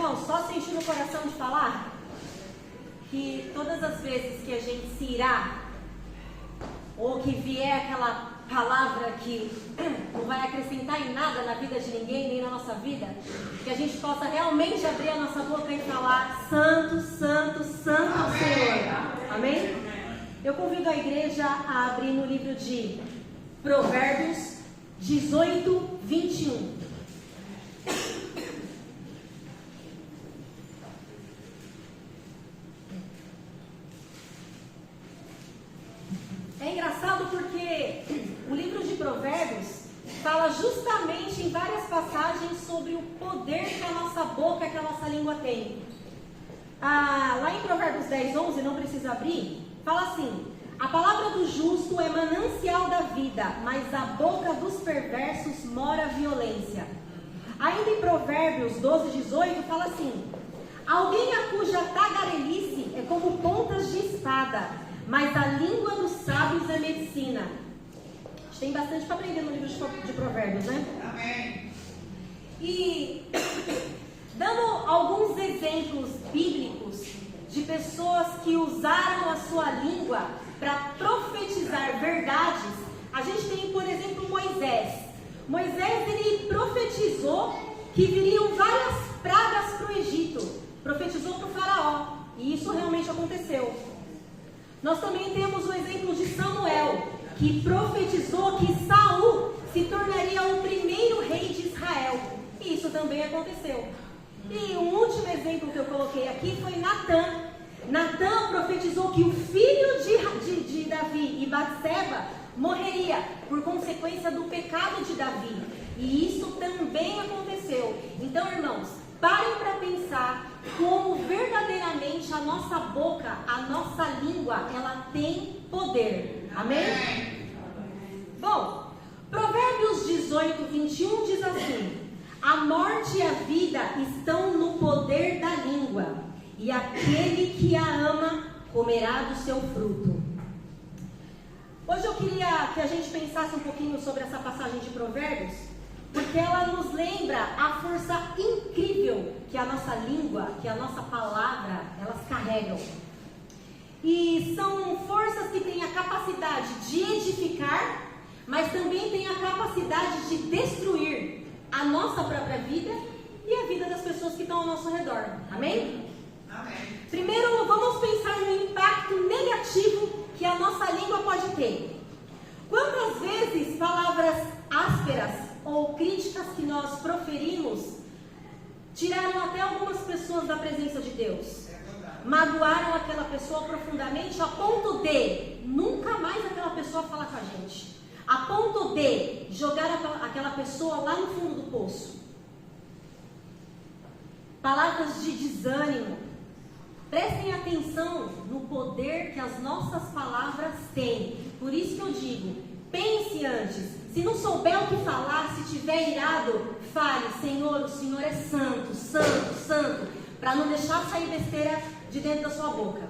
irmão, só sentir no coração de falar que todas as vezes que a gente se irá, ou que vier aquela palavra que não vai acrescentar em nada na vida de ninguém, nem na nossa vida, que a gente possa realmente abrir a nossa boca e falar: Santo, Santo, Santo é o Senhor. Amém? Eu convido a igreja a abrir no livro de Provérbios 18, 21. É engraçado porque o livro de Provérbios fala justamente em várias passagens sobre o poder que a nossa boca, que a nossa língua tem. Lá em Provérbios 10, 11, não precisa abrir, fala assim: a palavra do justo é manancial da vida, mas a boca dos perversos mora a violência. Ainda em Provérbios 12, 18, fala assim: alguém a cuja tagarelice é como pontas de espada, mas a língua dos sábios é medicina. A gente tem bastante para aprender no livro de Provérbios, né? Amém. E dando alguns exemplos bíblicos de pessoas que usaram a sua língua para profetizar verdades, a gente tem, por exemplo, Moisés. Moisés, ele profetizou que viriam várias pragas para o Egito. Profetizou para o faraó. E isso realmente aconteceu. Nós também temos o exemplo de Samuel, que profetizou que Saul se tornaria o primeiro rei de Israel. E isso também aconteceu. E um último exemplo que eu coloquei aqui foi Natã. Natã profetizou que o filho de Davi e Batseba morreria por consequência do pecado de Davi. E isso também aconteceu. Então, irmãos, parem para pensar como verdadeiramente a nossa boca, a nossa língua, ela tem poder. Amém? Bom, Provérbios 18, 21 diz assim: a morte e a vida estão no poder da língua, e aquele que a ama comerá do seu fruto. Hoje eu queria que a gente pensasse um pouquinho sobre essa passagem de Provérbios, porque ela nos lembra a força incrível que a nossa língua, que a nossa palavra, elas carregam. E são forças que têm a capacidade de edificar, mas também têm a capacidade de destruir a nossa própria vida e a vida das pessoas que estão ao nosso redor. Amém? Amém. Primeiro, vamos pensar no impacto negativo que a nossa língua pode ter. Quantas vezes palavras ásperas ou críticas que nós proferimos tiraram até algumas pessoas da presença de Deus? Magoaram aquela pessoa profundamente a ponto de nunca mais aquela pessoa falar com a gente, a ponto de jogar aquela pessoa lá no fundo do poço. Palavras de desânimo. Prestem atenção no poder que as nossas palavras têm. Por isso que eu digo, pense antes. Se não souber o que falar, se tiver irado, fale: Senhor, o Senhor é santo, santo, santo, para não deixar sair besteira de dentro da sua boca.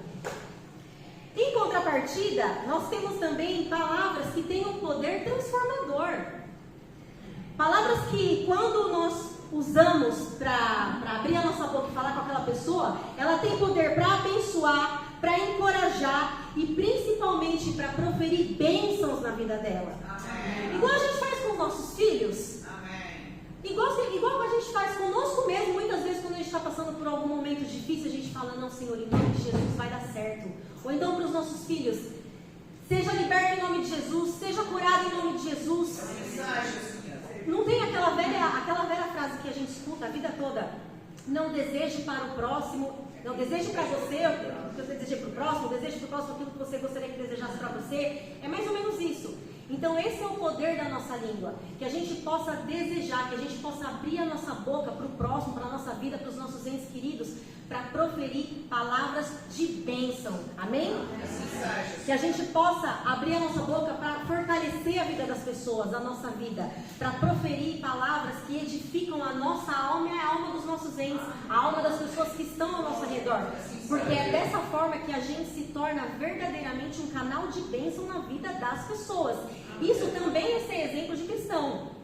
Em contrapartida, nós temos também palavras que têm um poder transformador. Palavras que, quando nós usamos para abrir a nossa boca e falar com aquela pessoa, ela tem poder para abençoar, para encorajar e principalmente para proferir bênçãos na vida dela. Amém. Igual a gente faz com os nossos filhos. Amém. Igual a gente faz conosco mesmo. Muitas vezes quando a gente está passando por algum momento difícil, a gente fala: não, Senhor, em nome de Jesus vai dar certo. Ou então para os nossos filhos: seja liberto em nome de Jesus, seja curado em nome de Jesus. Não tem aquela velha frase que a gente escuta a vida toda: não deseje para o próximo, não deseje para você o que você deseja para o próximo, deseje para o próximo aquilo que você gostaria que desejasse para você. É mais ou menos isso. Então esse é o poder da nossa língua, que a gente possa desejar, que a gente possa abrir a nossa boca para o próximo, para a nossa vida, para os nossos entes queridos, para proferir palavras de bênção. Amém? Que a gente possa abrir a nossa boca para fortalecer a vida das pessoas, a nossa vida, para proferir palavras que edificam a nossa alma e a alma dos nossos entes, a alma das pessoas que estão ao nosso redor. Porque é dessa forma que a gente se torna verdadeiramente um canal de bênção na vida das pessoas. Isso também é ser exemplo de cristão.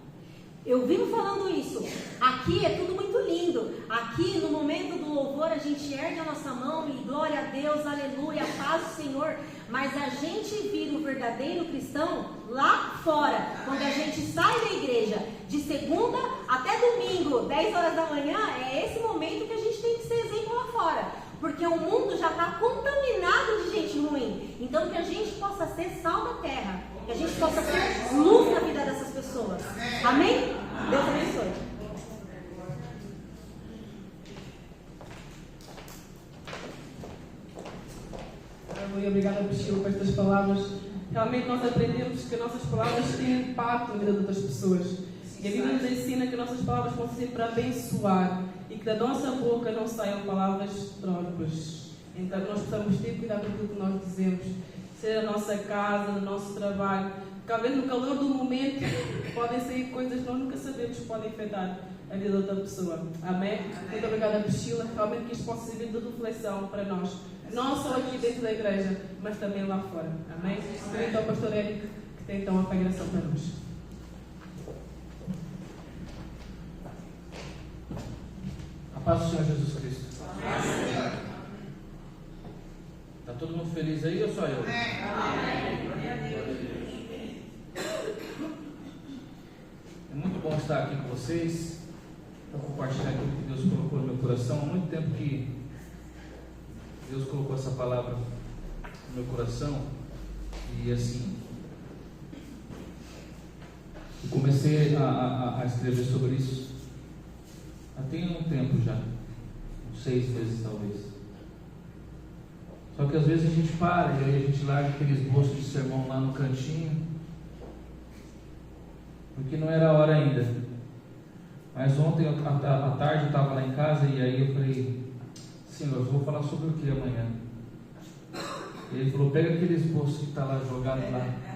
Eu vivo falando isso. Aqui é tudo muito lindo. Aqui no momento do louvor a gente ergue a nossa mão e glória a Deus, aleluia, paz do Senhor. Mas a gente vira o verdadeiro cristão lá fora. Quando a gente sai da igreja de segunda até domingo, 10 horas da manhã, é esse momento que a gente tem que ser exemplo lá fora. Porque o mundo já está contaminado de gente ruim. Então que a gente possa ser sal da terra. Que a gente possa ser luz na vida dessas pessoas. Amém? Deus abençoe. Aleluia, obrigada, Priscila, por estas palavras. Realmente nós aprendemos que as nossas palavras têm impacto na vida de outras pessoas. E a Bíblia nos ensina que as nossas palavras vão ser para abençoar e que da nossa boca não saiam palavras próprias. Então nós precisamos ter cuidado com aquilo que nós dizemos, seja na nossa casa, no nosso trabalho. Talvez no calor do momento podem sair coisas que nós nunca sabemos que podem afetar a vida de outra pessoa. Amém? Muito obrigada, Priscila. Realmente que isto possa servir de reflexão para nós. Não só aqui dentro da igreja, mas também lá fora. Amém? Então, o pastor Érico, que tem então a pregação para nós. A paz do Senhor Jesus Cristo. Está todo mundo feliz aí ou só eu? É muito bom estar aqui com vocês, para compartilhar aquilo que Deus colocou no meu coração. Há muito tempo que Deus colocou essa palavra no meu coração e assim, eu comecei a escrever sobre isso tem um tempo já, uns 6 meses talvez. Só que às vezes a gente para e aí a gente larga aqueles esboço de sermão lá no cantinho, porque não era a hora ainda. Mas ontem à tarde eu estava lá em casa e aí eu falei: Senhor, eu vou falar sobre o que amanhã? E ele falou: pega aquele esboço que está lá jogado lá.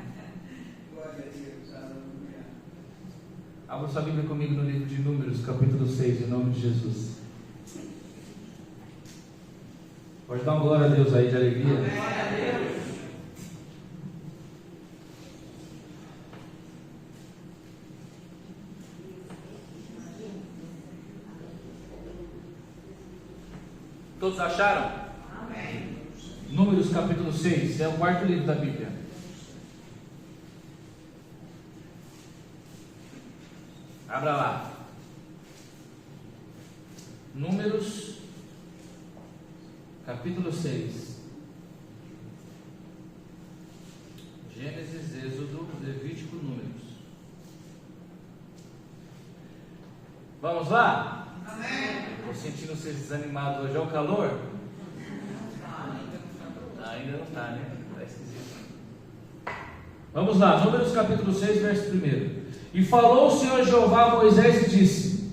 Abra sua Bíblia comigo no livro de Números, capítulo 6, em nome de Jesus. Pode dar uma glória a Deus aí de alegria. Glória a Deus. Todos acharam? Amém. Números capítulo 6, é o quarto livro da Bíblia. Abra lá. Números capítulo 6. Gênesis, Êxodo, Levítico, Números. Vamos lá? Amém. Estou sentindo vocês desanimados hoje. É o calor? Ainda não está, né? Está esquisito. Vamos lá, Números capítulo 6, verso 1. E falou o Senhor Jeová a Moisés e disse: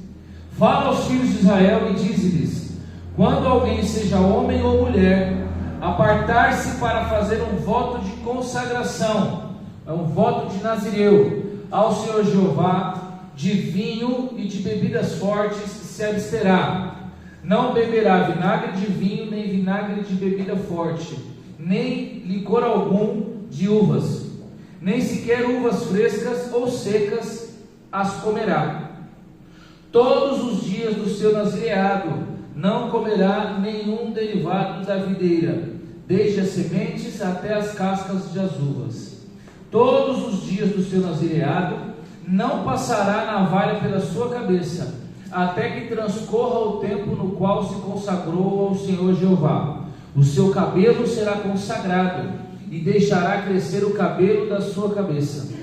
fala aos filhos de Israel e dize-lhes: quando alguém, seja homem ou mulher, apartar-se para fazer um voto de consagração, um voto de Nazireu, ao Senhor Jeová, de vinho e de bebidas fortes se absterá. Não beberá vinagre de vinho, nem vinagre de bebida forte, nem licor algum de uvas, nem sequer uvas frescas ou secas as comerá. Todos os dias do seu nazireado não comerá nenhum derivado da videira, desde as sementes até as cascas das uvas. Todos os dias do seu nazireado não passará navalha pela sua cabeça, até que transcorra o tempo no qual se consagrou ao Senhor Jeová. O seu cabelo será consagrado, e deixará crescer o cabelo da sua cabeça.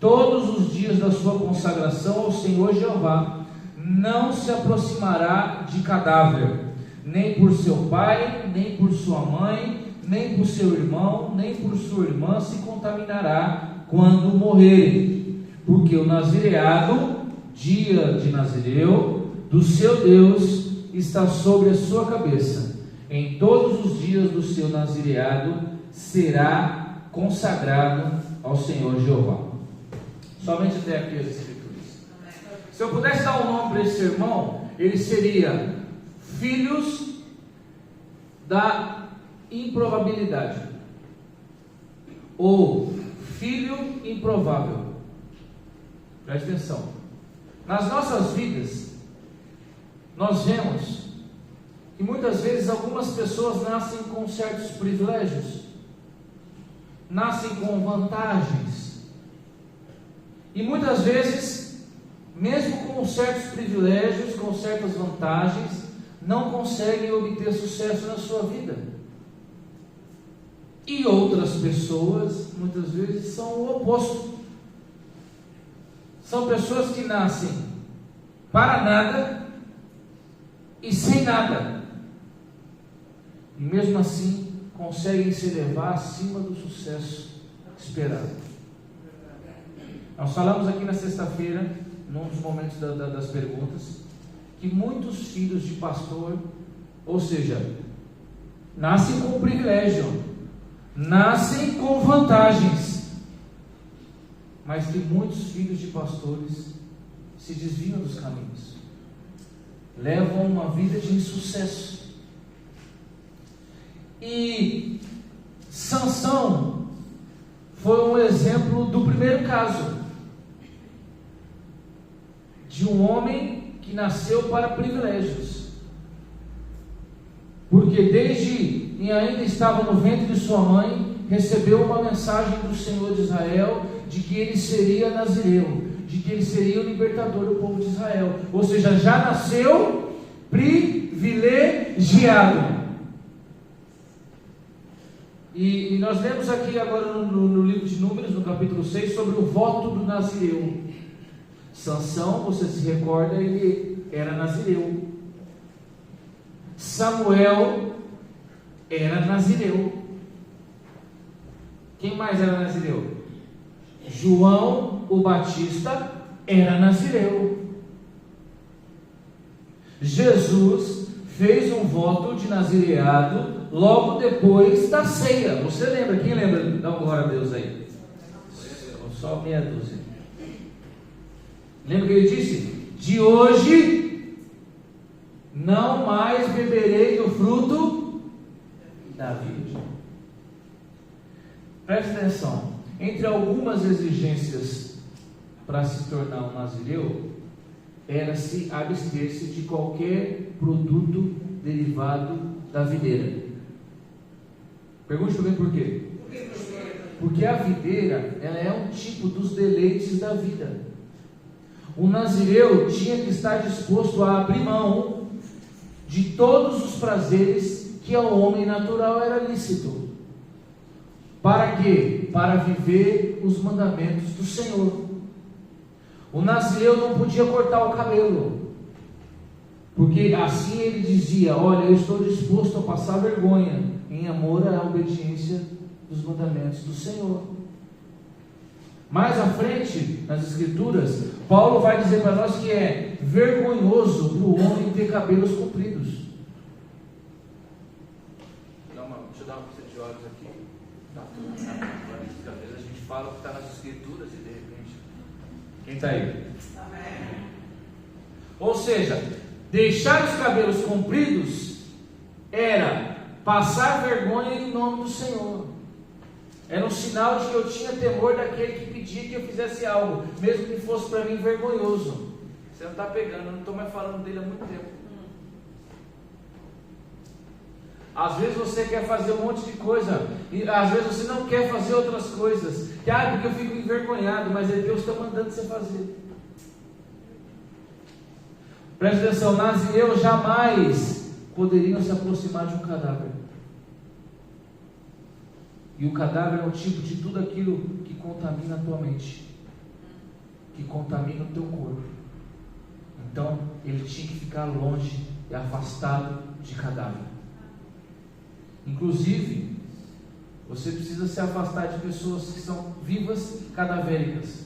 Todos os dias da sua consagração ao Senhor Jeová, não se aproximará de cadáver, nem por seu pai, nem por sua mãe, nem por seu irmão, nem por sua irmã se contaminará quando morrer, porque o nazireado, dia de Nazireu, do seu Deus, está sobre a sua cabeça. Em todos os dias do seu nazireado será consagrado ao Senhor Jeová. Somente até aqui as Escrituras. Se eu pudesse dar um nome para esse sermão, ele seria Filhos da Improbabilidade, ou Filho Improvável. Preste atenção. Nas nossas vidas, nós vemos que muitas vezes algumas pessoas nascem com certos privilégios, nascem com vantagens, e muitas vezes, mesmo com certos privilégios, com certas vantagens, não conseguem obter sucesso na sua vida. E outras pessoas, muitas vezes, são o oposto. São pessoas que nascem para nada e sem nada, e mesmo assim conseguem se elevar acima do sucesso esperado. Nós falamos aqui na sexta-feira, num dos momentos das perguntas, que muitos filhos de pastor, ou seja, nascem com privilégio, nascem com vantagens, mas que muitos filhos de pastores se desviam dos caminhos, levam uma vida de insucesso. E Sansão foi um exemplo do primeiro caso, de um homem que nasceu para privilégios, porque desde e ainda estava no ventre de sua mãe, recebeu uma mensagem do Senhor de Israel, de que ele seria nazireu, de que ele seria o libertador do povo de Israel, ou seja, já nasceu privilegiado. E nós lemos aqui agora no livro de Números, no capítulo 6, sobre o voto do nazireu. Sansão, você se recorda, ele era nazireu. Samuel era nazireu. Quem mais era nazireu? João o Batista era nazireu. Jesus fez um voto de nazireado logo depois da ceia. Você lembra? Quem lembra? Dá uma glória a Deus aí. Só meia dúzia. Lembra que ele disse? De hoje não mais beberei do fruto da vida. Preste atenção. Entre algumas exigências para se tornar um nazireu, era se abster-se de qualquer produto derivado da videira. Pergunte também por quê? Porque a videira, ela é um tipo dos deleites da vida. O nazireu tinha que estar disposto a abrir mão de todos os prazeres que ao homem natural era lícito. Para quê? Para viver os mandamentos do Senhor. O nazireu não podia cortar o cabelo, porque assim ele dizia: olha, eu estou disposto a passar vergonha em amor à obediência dos mandamentos do Senhor. Mais à frente, nas Escrituras, Paulo vai dizer para nós que é vergonhoso para o homem ter cabelos compridos. Deixa eu dar uma vista de olhos aqui. Tá tudo na às vezes a gente fala o que está nas Escrituras e de repente. Quem está aí? Amém. Ou seja, deixar os cabelos compridos era passar vergonha em nome do Senhor. Era um sinal de que eu tinha temor daquele que pedia que eu fizesse algo, mesmo que fosse para mim vergonhoso. Você não está pegando, eu não estou mais falando dele há muito tempo. Às vezes você quer fazer um monte de coisa, e às vezes você não quer fazer outras coisas, porque eu fico envergonhado, mas Deus está mandando você fazer. Preste atenção, nazireus jamais poderiam se aproximar de um cadáver. E o cadáver é um tipo de tudo aquilo que contamina a tua mente, que contamina o teu corpo. Então, ele tinha que ficar longe e afastado de cadáver. Inclusive, você precisa se afastar de pessoas que são vivas e cadavéricas.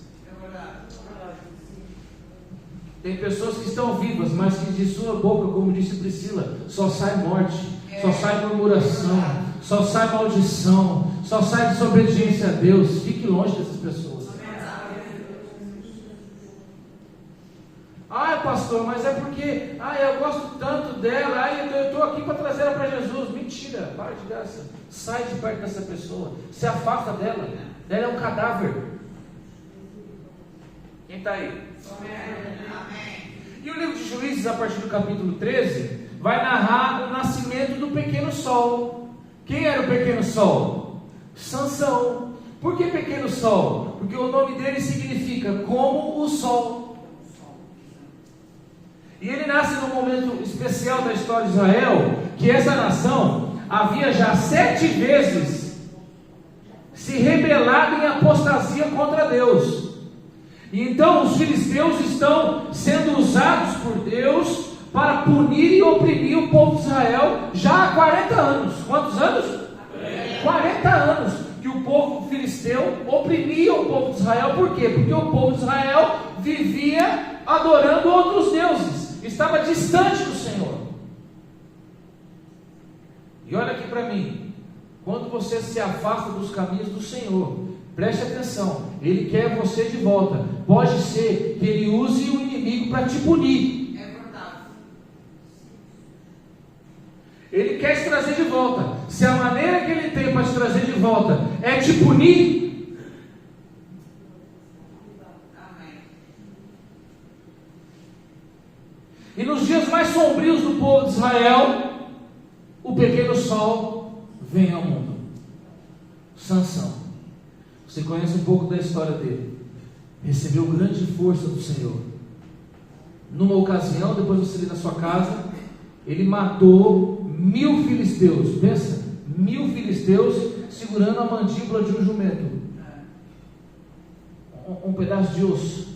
Tem pessoas que estão vivas, mas que de sua boca, como disse Priscila, só sai morte, só sai murmuração, só sai maldição, só sai desobediência a Deus. Fique longe dessas pessoas. Pastor, mas é porque eu gosto tanto dela, eu estou aqui para trazer ela para Jesus. Mentira, para de graça. Sai de perto dessa pessoa, se afasta dela. Ela é um cadáver. Quem está aí? Amém. no livro de Juízes, a partir do capítulo 13, vai narrar o nascimento do pequeno Sol. Quem era o pequeno Sol? Sansão. Por que pequeno Sol? Porque o nome dele significa como o sol. E ele nasce num momento especial da história de Israel, que essa nação havia já 7 vezes se rebelado em apostasia contra Deus. E então os filisteus estão sendo usados por Deus para punir e oprimir o povo de Israel já há 40 anos. Quantos anos? 40 anos que o povo filisteu oprimia o povo de Israel. Por quê? Porque o povo de Israel vivia adorando outros deuses, estava distante do Senhor. E olha aqui para mim, quando você se afasta dos caminhos do Senhor, preste atenção, Ele quer você de volta. Pode ser que Ele use o inimigo para te punir. É verdade. Ele quer te trazer de volta. Se a maneira que Ele tem para te trazer de volta é te punir, Amém. e nos dias mais sombrios do povo de Israel, o pequeno Sol vem ao mundo. Sansão. Você conhece um pouco da história dele. Recebeu grande força do Senhor. Numa ocasião, depois você lê na sua casa, ele matou 1000 filisteus. Pensa, 1000 filisteus segurando a mandíbula de um jumento. Um pedaço de osso.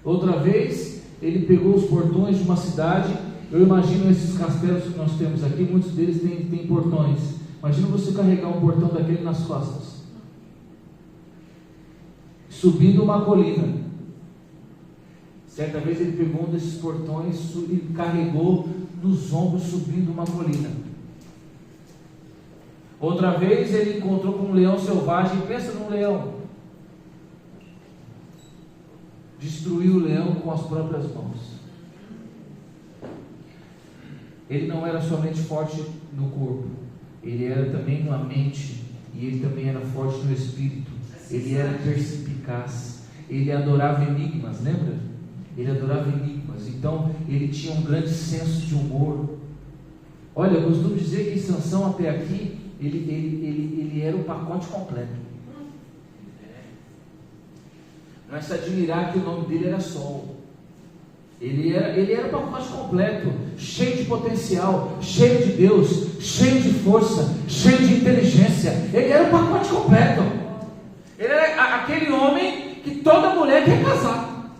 Outra vez, ele pegou os portões de uma cidade. Eu imagino esses castelos que nós temos aqui, muitos deles têm portões. Imagina você carregar um portão daquele nas costas, subindo uma colina. Certa vez ele pegou um desses portões e carregou nos ombros, subindo uma colina. Outra vez ele encontrou com um leão selvagem. Pensa num leão. Destruiu o leão com as próprias mãos. Ele não era somente forte no corpo, ele era também na mente, e ele também era forte no espírito. Ele era perspicaz, ele adorava enigmas, lembra? Ele adorava enigmas, então ele tinha um grande senso de humor. Olha, eu costumo dizer que Sansão até aqui, ele era o pacote completo. Não é se admirar que o nome dele era Sol. Ele era o pacote completo, cheio de potencial, cheio de Deus, cheio de força, cheio de inteligência. Ele era o pacote completo. Ele era aquele homem que toda mulher quer casar.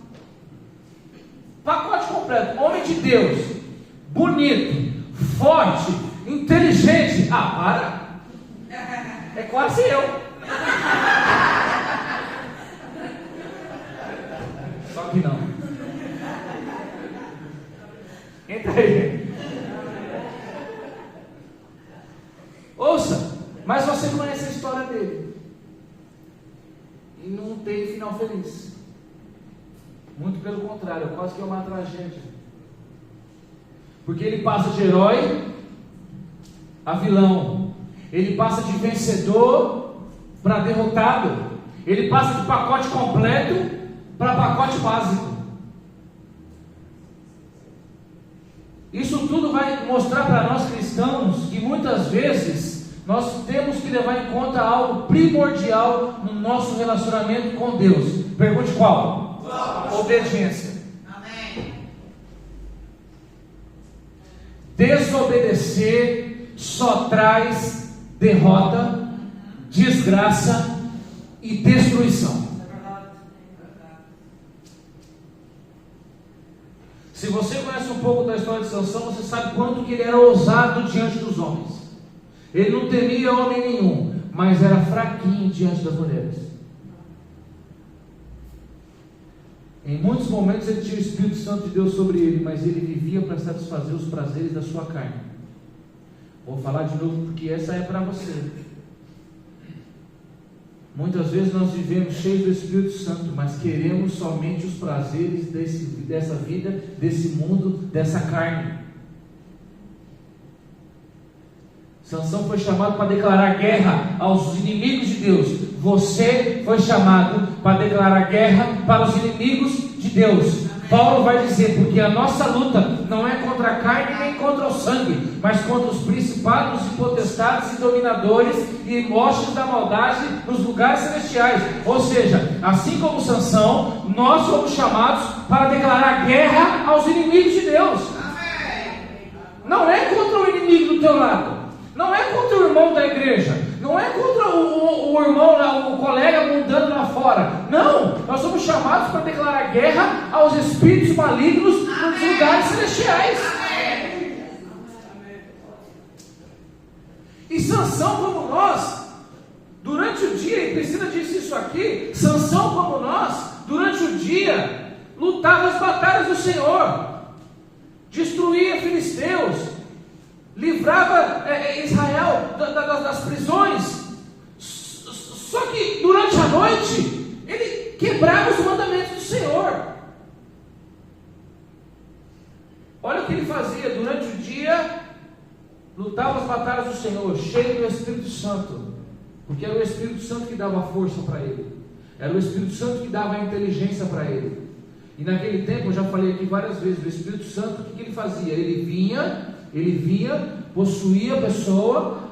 Pacote completo, homem de Deus, bonito, forte, inteligente. Ah, para! É quase eu. Só que não. Entra aí. Ouça, mas você conhece a história dele. E não tem final feliz. Muito pelo contrário, quase que é uma tragédia. Porque ele passa de herói a vilão. Ele passa de vencedor para derrotado. Ele passa de pacote completo para pacote básico. Isso tudo vai mostrar para nós cristãos que muitas vezes nós temos que levar em conta algo primordial no nosso relacionamento com Deus. Pergunte qual? Obediência. Amém. Desobedecer só traz derrota, desgraça e destruição. Se você conhece um pouco da história de Sansão, você sabe quanto que ele era ousado diante dos homens. Ele não temia homem nenhum, mas era fraquinho diante das mulheres. Em muitos momentos ele tinha o Espírito Santo de Deus sobre ele, mas ele vivia para satisfazer os prazeres da sua carne. Vou falar de novo porque essa é para você. Muitas vezes nós vivemos cheios do Espírito Santo, mas queremos somente os prazeres dessa vida, desse mundo, dessa carne. Sansão foi chamado para declarar guerra aos inimigos de Deus. Você foi chamado para declarar guerra para os inimigos de Deus. Paulo vai dizer, porque a nossa luta não é contra a carne nem contra o sangue, mas contra os principados e potestades e dominadores e hostes da maldade nos lugares celestiais. Ou seja, assim como Sansão, nós somos chamados para declarar guerra aos inimigos de Deus. Não é contra o inimigo do teu lado, não é contra o irmão da igreja, não é contra o irmão, o colega mundano lá fora. Não, nós somos chamados para declarar guerra aos espíritos malignos nos lugares celestiais. E Sansão como nós, durante o dia, e Priscila disse isso aqui, Sansão como nós, durante o dia, lutava as batalhas do Senhor, destruía filisteus, livrava Israel das prisões. Só que durante a noite ele quebrava os mandamentos do Senhor. Olha o que ele fazia durante o dia: lutava as batalhas do Senhor, cheio do Espírito Santo, porque era o Espírito Santo que dava força para ele, era o Espírito Santo que dava a inteligência para ele. E naquele tempo, eu já falei aqui várias vezes, o Espírito Santo, o que ele fazia? Ele vinha, possuía a pessoa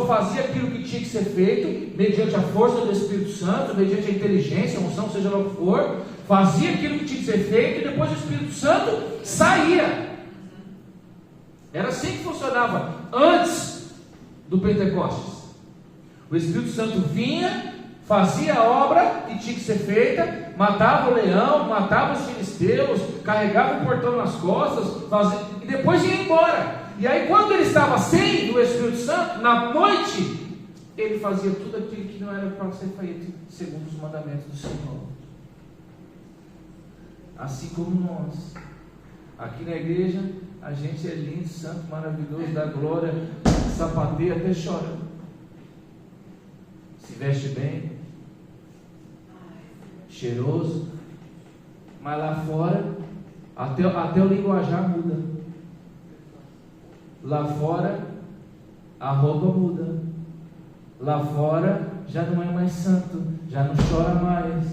fazia aquilo que tinha que ser feito, mediante a força do Espírito Santo, mediante a inteligência, a unção, seja lá o que for, fazia aquilo que tinha que ser feito, e depois o Espírito Santo saía. Era assim que funcionava antes do Pentecostes. O Espírito Santo vinha, fazia a obra que tinha que ser feita, matava o leão, matava os filisteus, carregava o portão nas costas, e depois ia embora. E aí, quando ele estava sem o Espírito Santo, na noite, ele fazia tudo aquilo que não era para ser feito segundo os mandamentos do Senhor. Assim como nós, aqui na igreja, a gente é lindo, santo, maravilhoso, dá glória, sapateia até chora, se veste bem, cheiroso, mas lá fora até o linguajar muda. Lá fora a roupa muda, lá fora já não é mais santo, já não chora mais.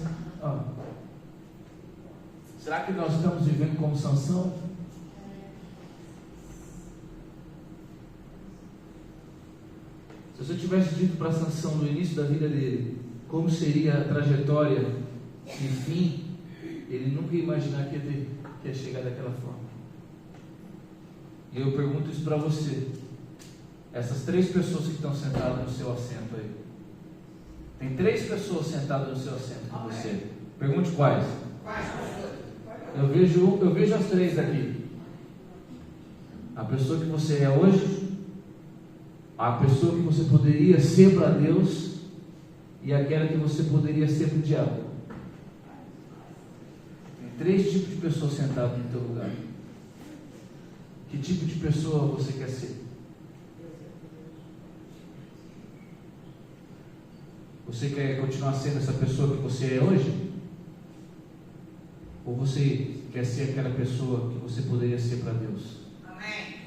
Será que nós estamos vivendo como Sansão? Se você tivesse dito para Sansão no início da vida dele como seria a trajetória e fim, ele nunca ia imaginar que ia chegar daquela forma. E eu pergunto isso para você, essas 3 pessoas que estão sentadas no seu assento aí, tem 3 pessoas sentadas no seu assento com você, pergunte quais. Eu vejo as 3 aqui. A pessoa que você é hoje, a pessoa que você poderia ser para Deus e aquela que você poderia ser para o diabo. Tem 3 tipos de pessoas sentadas no teu lugar. Que tipo de pessoa você quer ser? Você quer continuar sendo essa pessoa que você é hoje? Ou você quer ser aquela pessoa que você poderia ser para Deus? Amém.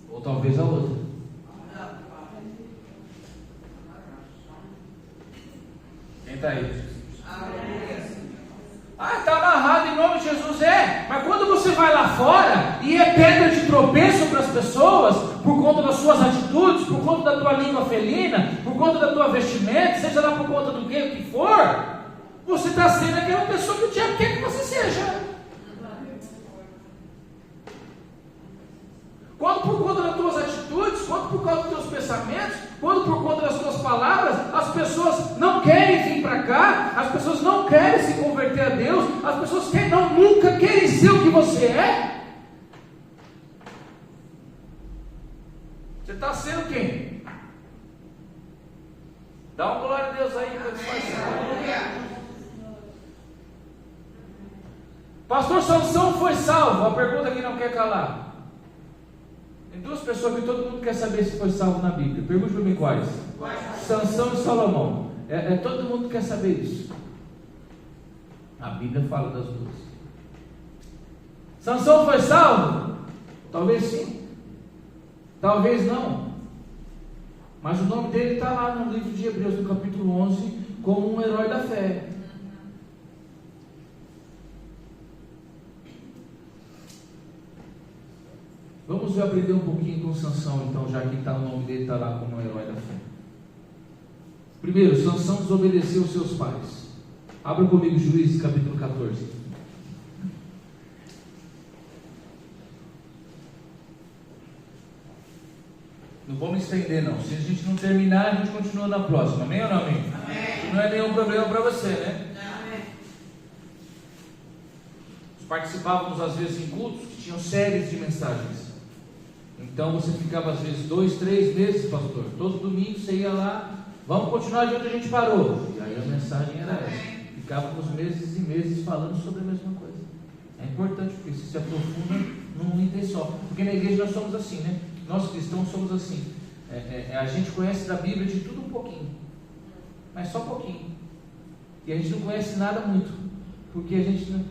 Ou talvez a outra. Quem está aí? Está amarrado em nome de Jesus, mas quando você vai lá fora e é pedra de tropeço para as pessoas, por conta das suas atitudes, por conta da tua língua felina, por conta da tua vestimenta, seja lá por conta do que for, você está sendo aquela pessoa que o diabo quer que você seja. Quando por conta das tuas atitudes, quando por causa dos teus pensamentos, quando por conta das tuas palavras, as pessoas não querem vir para cá, as pessoas não querem se converter a Deus, as pessoas nunca querem ser o que você é. Você está sendo quem? Dá uma glória a Deus aí, quando faz isso. Pastor Sansão foi salvo? A pergunta que não quer calar. Tem 2 pessoas que todo mundo quer saber se foi salvo na Bíblia. Pergunte para mim quais. Sansão e Salomão. Todo mundo quer saber isso. A Bíblia fala das 2. Sansão foi salvo? Talvez sim, talvez não. Mas o nome dele está lá no livro de Hebreus, no capítulo 11, como um herói da fé. Vamos aprender um pouquinho com Sansão, então, já que o nome dele está lá como herói da fé. Primeiro, Sansão desobedeceu os seus pais. Abra comigo Juízes, capítulo 14. Não vamos estender, não. Se a gente não terminar, a gente continua na próxima. Amém ou não, amém? Amém. Não é nenhum problema para você, né? Amém. Participávamos às vezes em cultos que tinham séries de mensagens. Então você ficava às vezes 2, 3 meses, pastor. Todo domingo você ia lá, vamos continuar de onde a gente parou. E aí a mensagem era essa. Ficávamos meses e meses falando sobre a mesma coisa. É importante, porque você se aprofunda num item só. Porque na igreja nós somos assim, né? Nós cristãos somos assim. A gente conhece da Bíblia de tudo um pouquinho, mas só um pouquinho. E a gente não conhece nada muito, porque a gente não...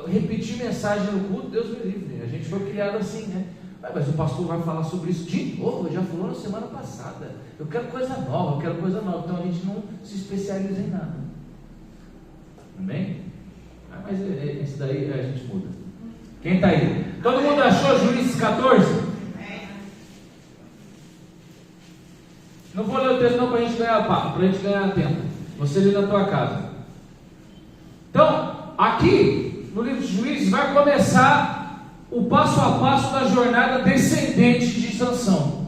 Repetir mensagem no culto, Deus me livre. A gente foi criado assim, né? Mas o pastor vai falar sobre isso de novo, já falou na semana passada. Eu quero coisa nova, eu quero coisa nova. Então a gente não se especializa em nada. Amém? Mas esse daí a gente muda. Quem está aí? Todo mundo achou Juízes 14? Não vou ler o texto não para a gente ganhar papo, para a gente ganhar tempo. Você lê na tua casa. Então, aqui no livro de Juízes vai começar o passo a passo da jornada descendente de Sansão.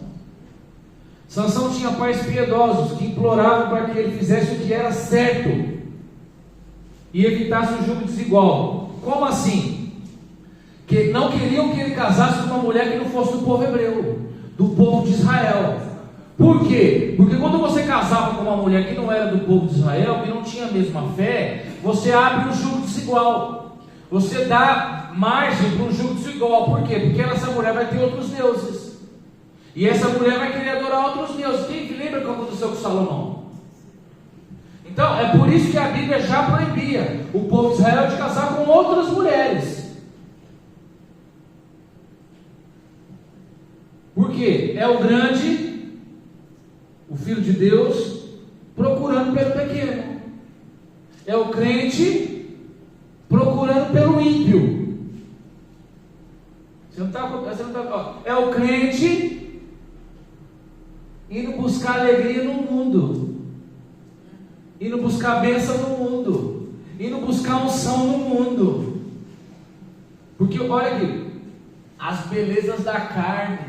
Sansão tinha pais piedosos que imploravam para que ele fizesse o que era certo e evitasse o jugo desigual. Como assim? Que não queriam que ele casasse com uma mulher que não fosse do povo hebreu, do povo de Israel. Por quê? Porque quando você casava com uma mulher que não era do povo de Israel, que não tinha a mesma fé, você abre um jugo desigual. Você dá margem para um jugo desigual. Por quê? Porque essa mulher vai ter outros deuses. E essa mulher vai querer adorar outros deuses. Quem lembra o que aconteceu com Salomão? Então, é por isso que a Bíblia já proibia o povo de Israel de casar com outras mulheres. Por quê? É o grande, o Filho de Deus, procurando pelo pequeno. É o crente procurando pelo ímpio. É o crente indo buscar alegria no mundo, indo buscar bênção no mundo, indo buscar unção no mundo. Porque olha aqui, as belezas da carne.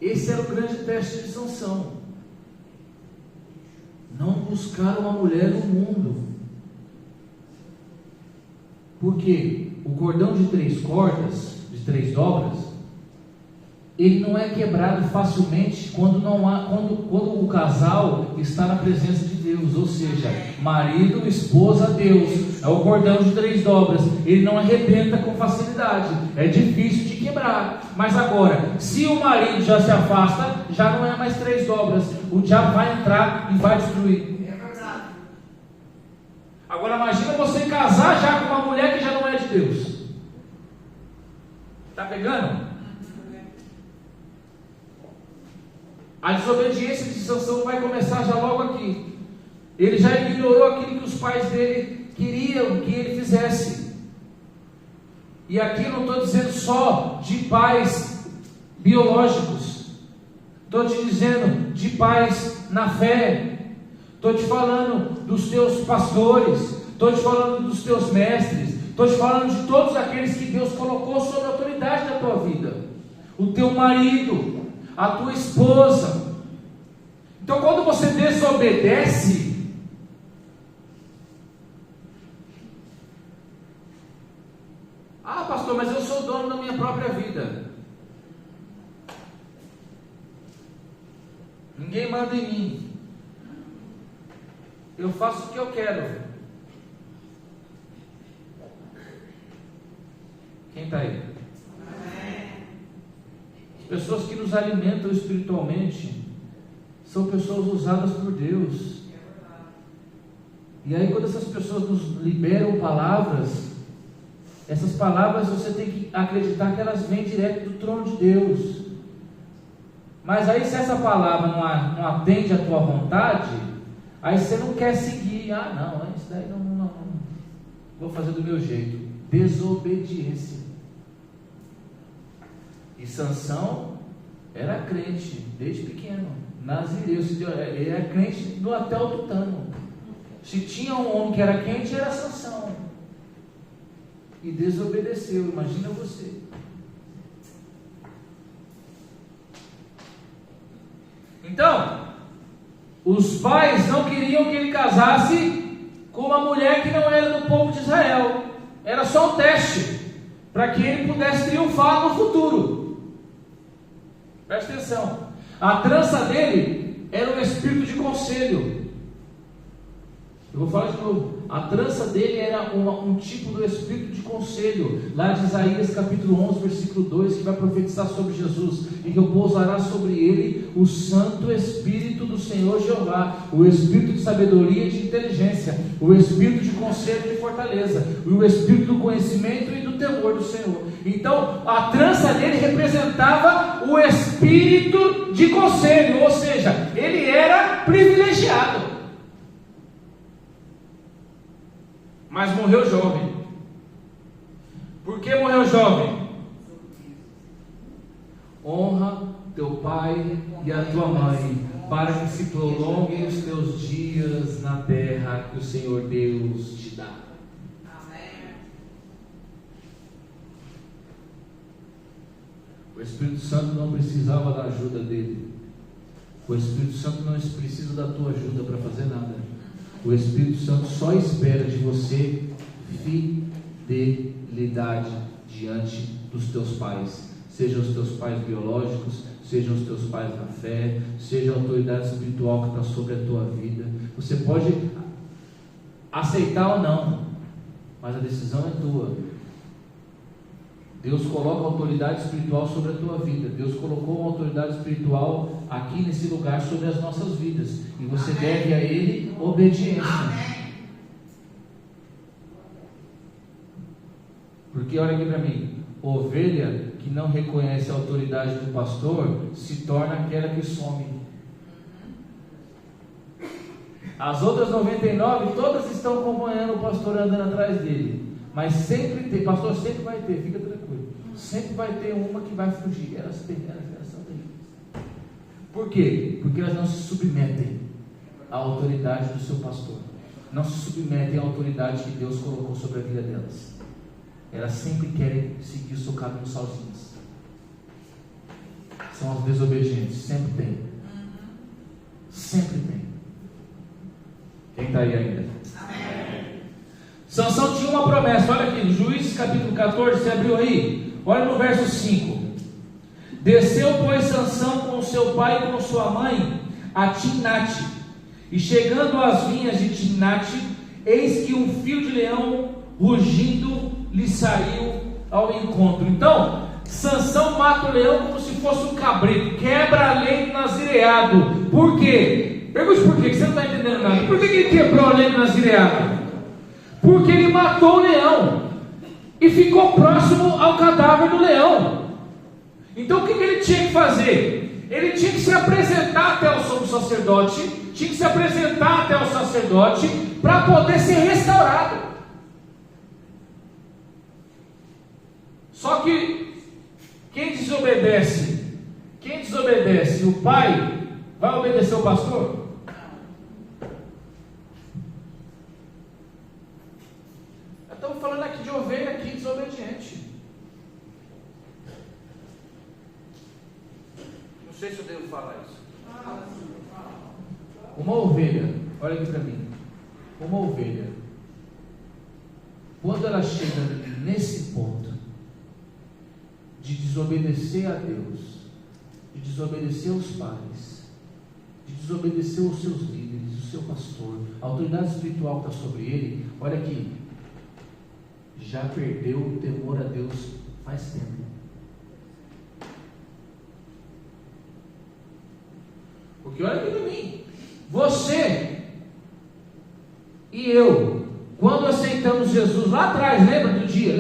Esse era o grande teste de Sansão. Não buscar uma mulher no mundo. Porque o cordão de 3 cordas, de 3 dobras, ele não é quebrado facilmente quando o casal está na presença de Deus, ou seja, marido, esposa, Deus. É o cordão de 3 dobras. Ele não arrebenta com facilidade. É difícil de quebrar. Mas agora, se o marido já se afasta, já não é mais 3 dobras. O diabo vai entrar e vai destruir. Agora imagina você casar já com uma mulher que já não é de Deus. Está pegando? A desobediência de Sansão vai começar já logo aqui. Ele já ignorou aquilo que os pais dele queriam que ele fizesse. E aqui eu não estou dizendo só de pais biológicos. Estou te dizendo de pais na fé. Estou te falando dos teus pastores. Estou te falando dos teus mestres. Estou te falando de todos aqueles que Deus colocou sob a autoridade da tua vida. O teu marido, a tua esposa. Então quando você desobedece, pastor, mas eu sou dono da minha própria vida, ninguém manda em mim, eu faço o que eu quero. Quem está aí? As pessoas que nos alimentam espiritualmente são pessoas usadas por Deus. E aí quando essas pessoas nos liberam palavras, essas palavras você tem que acreditar que elas vêm direto do trono de Deus. Mas aí se essa palavra não atende à tua vontade, aí você não quer seguir. Não, isso daí não. Vou fazer do meu jeito. Desobediência. E Sansão era crente desde pequeno, nazireu, ele era crente do até o tutano. Se tinha um homem que era crente, era Sansão. E desobedeceu, imagina você. Então, os pais não queriam que ele casasse com uma mulher que não era do povo de Israel. Era só um teste, para que ele pudesse triunfar no futuro. Preste atenção. A trança dele era um espírito de conselho. Eu vou falar de novo. A trança dele era um tipo do espírito de conselho. Lá de Isaías capítulo 11, versículo 2, que vai profetizar sobre Jesus. E repousará sobre ele o Santo Espírito do Senhor Jeová, o Espírito de sabedoria e de inteligência, o Espírito de conselho e de fortaleza, e o Espírito do conhecimento e do temor do Senhor. Então, a trança dele representava o Espírito de conselho, ou seja, ele era privilegiado. Mas morreu jovem. Por que morreu jovem? Honra teu pai e a tua mãe, para que se prolonguem os teus dias na terra que o Senhor Deus te dá. Amém. O Espírito Santo não precisava da ajuda dele. O Espírito Santo não precisa da tua ajuda para fazer nada. O Espírito Santo só espera de você fidelidade diante dos teus pais, sejam os teus pais biológicos, sejam os teus pais na fé, seja a autoridade espiritual que está sobre a tua vida. Você pode aceitar ou não, mas a decisão é tua. Deus coloca a autoridade espiritual sobre a tua vida. Deus colocou uma autoridade espiritual aqui nesse lugar sobre as nossas vidas, e você deve a Ele obediência. Porque olha aqui para mim, ovelha que não reconhece a autoridade do pastor se torna aquela que some. As outras 99 todas estão acompanhando o pastor, andando atrás dele, mas sempre tem, pastor sempre vai ter, fica tranquilo, sempre vai ter uma que vai fugir. Elas são terríveis. Por quê? Porque elas não se submetem à autoridade do seu pastor, não se submetem à autoridade que Deus colocou sobre a vida delas. Elas sempre querem seguir o seu caminho sozinhas. São as desobedientes, sempre tem. Sempre tem. Quem está aí ainda? Amém. Sansão tinha uma promessa, olha aqui, Juízes capítulo 14, você abriu aí? Olha no verso 5. Desceu, pois, Sansão com seu pai e com sua mãe a Timnate, e chegando às vinhas de Timnate, eis que um fio de leão rugindo lhe saiu ao encontro. Então, Sansão mata o leão como se fosse um cabrito, quebra a lei do nazireado. Por quê? Pergunte por quê, que você não está entendendo nada. Por que ele quebrou a lei do nazireado? Porque ele matou o leão e ficou próximo ao cadáver do leão. Então o que ele tinha que fazer? Ele tinha que se apresentar até o sumo sacerdote, tinha que se apresentar até o sacerdote para poder ser restaurado. Só que quem desobedece, o pai vai obedecer o pastor? Estamos falando aqui de ovelha aqui desobediente. Não sei se eu devo falar isso. Uma ovelha, olha aqui para mim. Uma ovelha, quando ela chega nesse ponto de desobedecer a Deus, de desobedecer aos pais, de desobedecer os seus líderes, o seu pastor, a autoridade espiritual que está sobre ele, olha aqui, já perdeu o temor a Deus faz tempo. Porque olha aqui para mim, você e eu, quando aceitamos Jesus lá atrás, lembra do dia?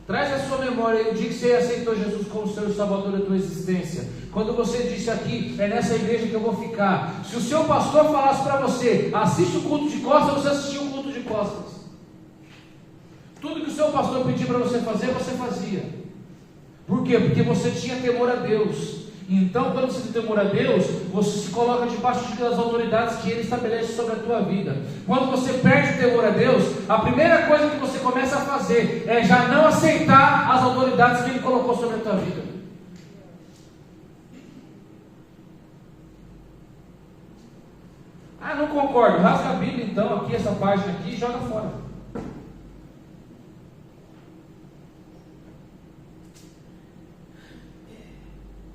Traz a sua memória aí o dia que você aceitou Jesus como Senhor e Salvador da tua existência. Quando você disse aqui, é nessa igreja que eu vou ficar. Se o seu pastor falasse para você, assiste o culto de costas, você assistia o culto de costas. Tudo que o seu pastor pedia para você fazer, você fazia. Por quê? Porque você tinha temor a Deus. Então, quando você tem temor a Deus, você se coloca debaixo das autoridades que Ele estabelece sobre a tua vida. Quando você perde o temor a Deus, a primeira coisa que você começa a fazer é já não aceitar as autoridades que Ele colocou sobre a tua vida. Ah, não concordo. Rasga a Bíblia então, aqui, essa página aqui, e joga fora.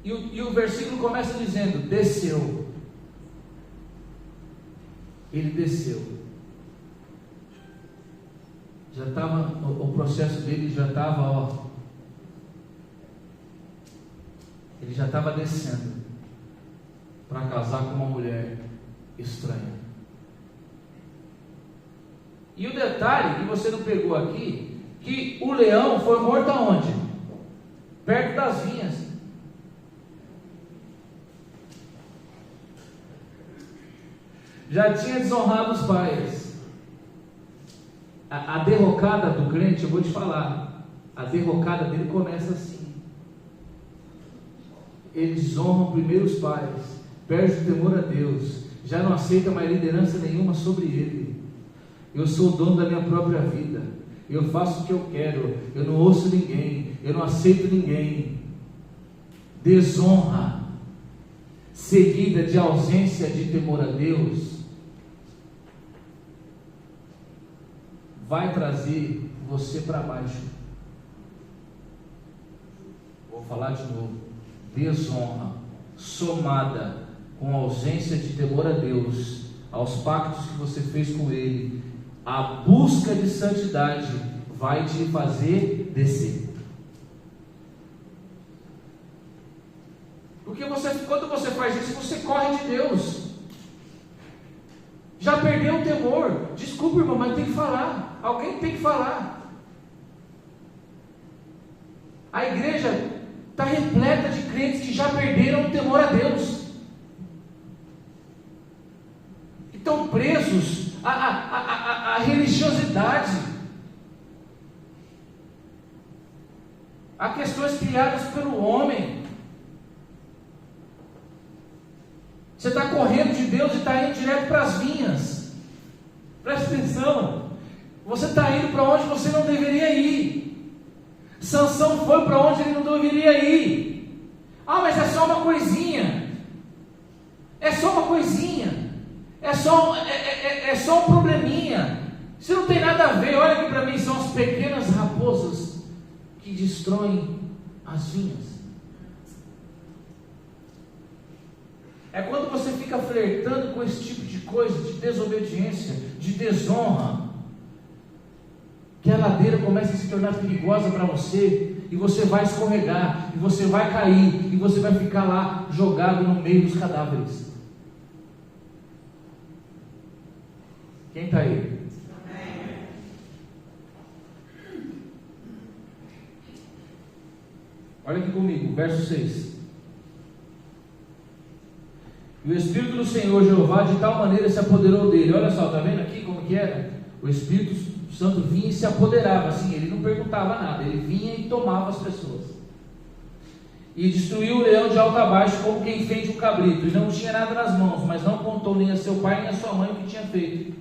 E o versículo começa dizendo: desceu. Ele desceu. Já estava, o processo dele já estava, ele já estava descendo para casar com uma mulher estranha. E o detalhe que você não pegou aqui, que o leão foi morto aonde? Perto das vinhas. Já tinha desonrado os pais. A derrocada do crente, eu vou te falar, a derrocada dele começa assim. Ele desonra primeiro os pais, perde o temor a Deus, já não aceita mais liderança nenhuma sobre ele. Eu sou o dono da minha própria vida, eu faço o que eu quero, eu não ouço ninguém, eu não aceito ninguém. Desonra seguida de ausência de temor a Deus vai trazer você para baixo. Vou falar de novo. Desonra somada com ausência de temor a Deus, aos pactos que você fez com Ele, a busca de santidade vai te fazer descer. Porque quando você faz isso, você corre de Deus. Já perdeu o temor. Desculpa, irmão, mas tem que falar. Alguém tem que falar. A igreja está repleta de crentes que já perderam o temor a Deus. E estão presos à religiosidade, a questões criadas pelo homem. Você está correndo de Deus e está indo direto para as vinhas. Presta atenção. Você está indo para onde você não deveria ir. Sansão foi para onde ele não deveria ir. Ah, mas é só uma coisinha. É só uma coisinha. É só um probleminha. Isso não tem nada a ver. Olha aqui para mim, são as pequenas raposas que destroem as vinhas. É quando você fica flertando com esse tipo de coisa, de desobediência, de desonra, que a ladeira começa a se tornar perigosa para você, e você vai escorregar, e você vai cair, e você vai ficar lá jogado no meio dos cadáveres. Quem está aí? Olha aqui comigo, verso 6. E o Espírito do Senhor Jeová de tal maneira se apoderou dele. Olha só, está vendo aqui como que era? O Espírito Santo vinha e se apoderava, assim, ele não perguntava nada, ele vinha e tomava as pessoas. E destruiu o leão de alto a baixo, como quem fende um cabrito, e não tinha nada nas mãos, mas não contou nem a seu pai nem a sua mãe o que tinha feito.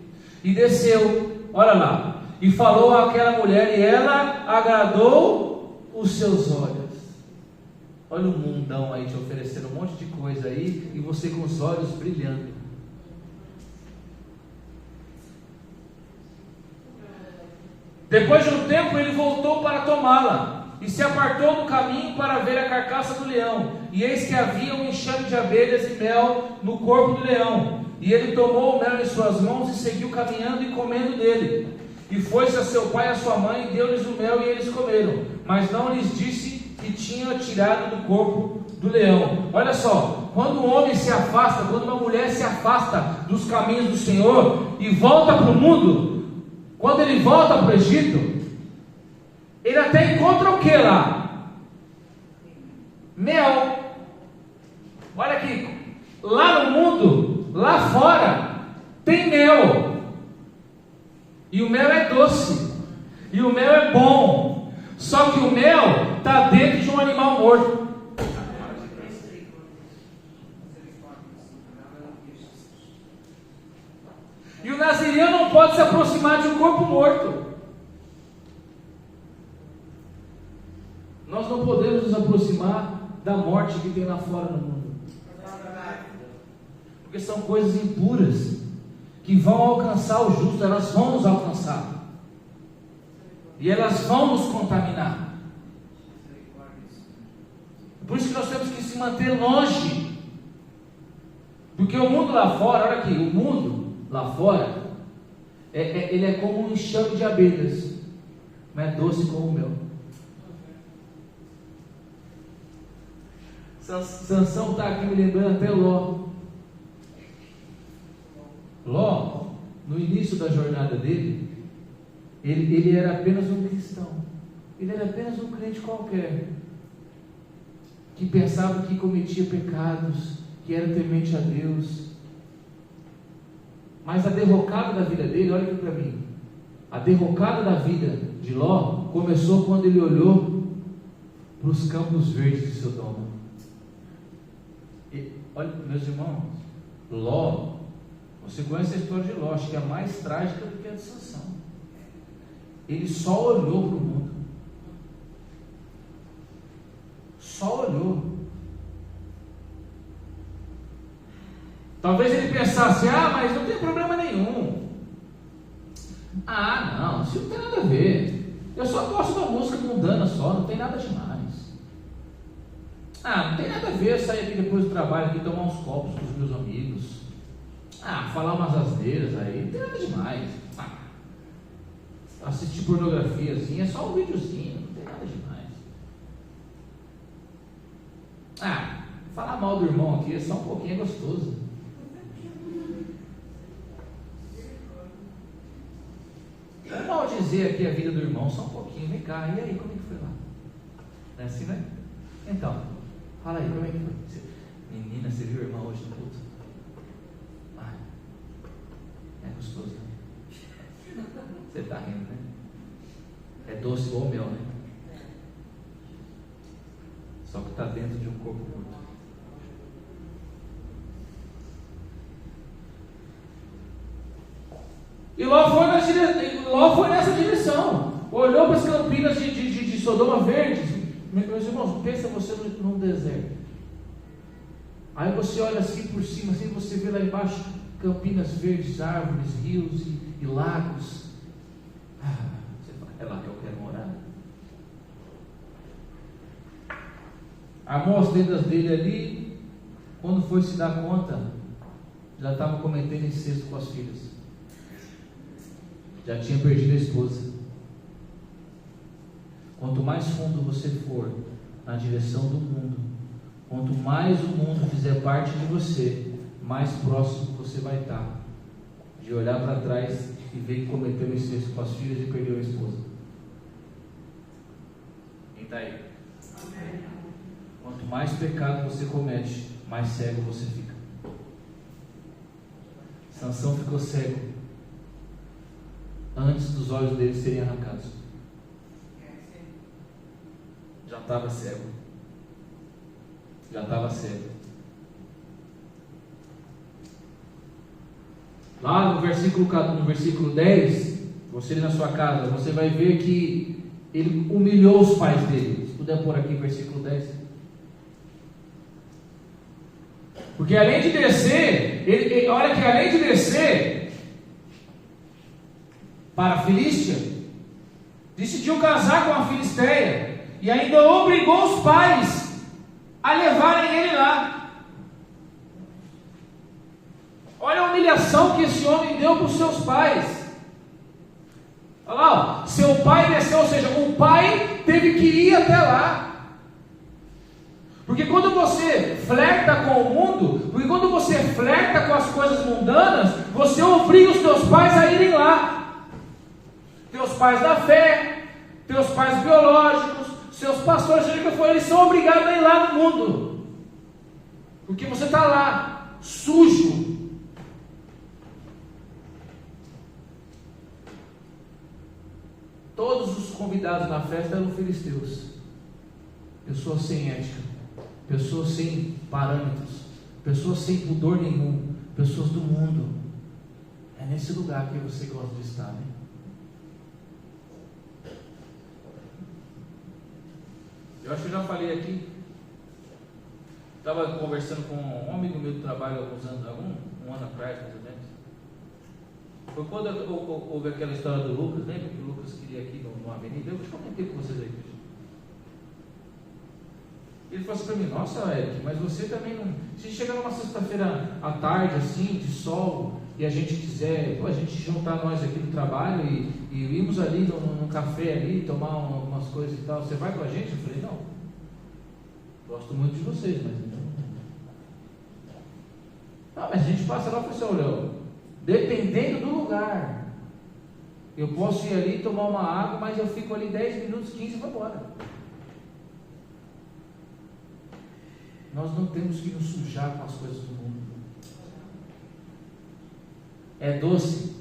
E desceu, olha lá, e falou àquela mulher, e ela agradou os seus olhos. Olha o mundão aí te oferecendo um monte de coisa aí, e você com os olhos brilhando. Depois de um tempo ele voltou para tomá-la, e se apartou do caminho para ver a carcaça do leão, e eis que havia um enxame de abelhas e mel no corpo do leão, e ele tomou o mel em suas mãos e seguiu caminhando e comendo dele, e foi-se a seu pai e a sua mãe, e deu-lhes o mel e eles comeram, mas não lhes disse que tinha tirado do corpo do leão. Olha só, quando um homem se afasta, quando uma mulher se afasta dos caminhos do Senhor e volta para o mundo, quando ele volta para o Egito, ele até encontra o que lá? Mel. Olha aqui, lá no mundo, lá fora, tem mel, e o mel é doce, e o mel é bom, só que o mel está dentro de um animal morto. E o nazireu não pode se aproximar de um corpo morto. Nós não podemos nos aproximar da morte que tem lá fora no mundo. Porque são coisas impuras que vão alcançar o justo, elas vão nos alcançar. E elas vão nos contaminar. Por isso que nós temos que se manter longe. Porque o mundo lá fora, olha aqui, o mundo lá fora, ele é como um enxame de abelhas, não é doce como o mel. Sansão está aqui me lembrando até Ló. Ló, no início da jornada dele, ele era apenas um cristão. Ele era apenas um crente qualquer, que pensava que cometia pecados, que era temente a Deus. Mas a derrocada da vida dele, olha aqui para mim, a derrocada da vida de Ló começou quando ele olhou para os campos verdes de Sodoma. E, olha, meus irmãos, Ló, você conhece a história de Ló, acho que é mais trágica do que a de Sansão. Ele só olhou para o mundo, só olhou. Talvez ele pensasse, mas não tem problema nenhum. Não, isso não tem nada a ver. Eu só gosto da música mundana só, não tem nada demais. Não tem nada a ver eu sair aqui depois do trabalho, aqui, tomar uns copos com os meus amigos. Falar umas asneiras aí, não tem nada demais. Assistir pornografiazinha, é só um videozinho, não tem nada demais. Falar mal do irmão aqui é só um pouquinho, é gostoso. É mal dizer aqui a vida do irmão, só um pouquinho, vem cá, e aí, como é que foi lá? Não é assim, né? Então, fala aí, como é que foi? Menina, você viu o irmão hoje no culto? É gostoso, né? Você está rindo, né? É doce igual o mel, né? Só que está dentro de um corpo morto. E Ló foi nessa direção. Olhou para as campinas de Sodoma verdes. Meus irmãos, pensa você num deserto. Aí você olha assim por cima, assim você vê lá embaixo campinas verdes, árvores, rios e lagos. Você fala, é lá que eu quero morar. Armou as tendas dele ali. Quando foi se dar conta, já estava cometendo incesto com as filhas. Já tinha perdido a esposa. Quanto mais fundo você for na direção do mundo, quanto mais o mundo fizer parte de você, mais próximo você vai estar de olhar para trás e ver que cometeu incesto com as filhas e perdeu a esposa. Quem está aí? Amém. Quanto mais pecado você comete, mais cego você fica. Sansão ficou cego antes dos olhos dele serem arrancados. Já estava cego. Já estava cego. Lá no versículo 10, você na sua casa, você vai ver que ele humilhou os pais dele. Se puder pôr aqui versículo 10. Porque além de descer, olha que além de descer para a Filístia, decidiu casar com a Filisteia e ainda obrigou os pais a levarem ele lá. Olha a humilhação que esse homem deu para os seus pais. Olha lá, seu pai desceu, ou seja, o pai teve que ir até lá. Porque quando você flerta com o mundo, porque quando você flerta com as coisas mundanas, você obriga os teus pais a irem lá. Teus pais da fé, teus pais biológicos, seus pastores, seja o que for, eles são obrigados a ir lá no mundo. Porque você está lá, sujo. Todos os convidados na festa eram filisteus. pessoas sem ética, pessoas sem parâmetros, pessoas sem pudor nenhum, pessoas do mundo. É nesse lugar que você gosta de estar, né? Eu acho que eu já falei aqui. Estava conversando com um amigo meu do trabalho um ano atrás, mais ou menos. Foi quando houve aquela história do Lucas, lembra que o Lucas queria aqui numa avenida? Eu comentei com vocês aí. Ele falou assim para mim: nossa, Eric, mas você também não. Se chegar numa sexta-feira à tarde, assim, de sol, e a gente quiser, a gente juntar nós aqui no trabalho e irmos ali num café ali, tomar umas coisas e tal, você vai com a gente? Eu falei: não, gosto muito de vocês, mas não. Ah, mas a gente passa lá e fala assim: olha, dependendo do lugar, eu posso ir ali tomar uma água, mas eu fico ali 10 minutos, 15 e vou embora. Nós não temos que nos sujar com as coisas do mundo. É doce,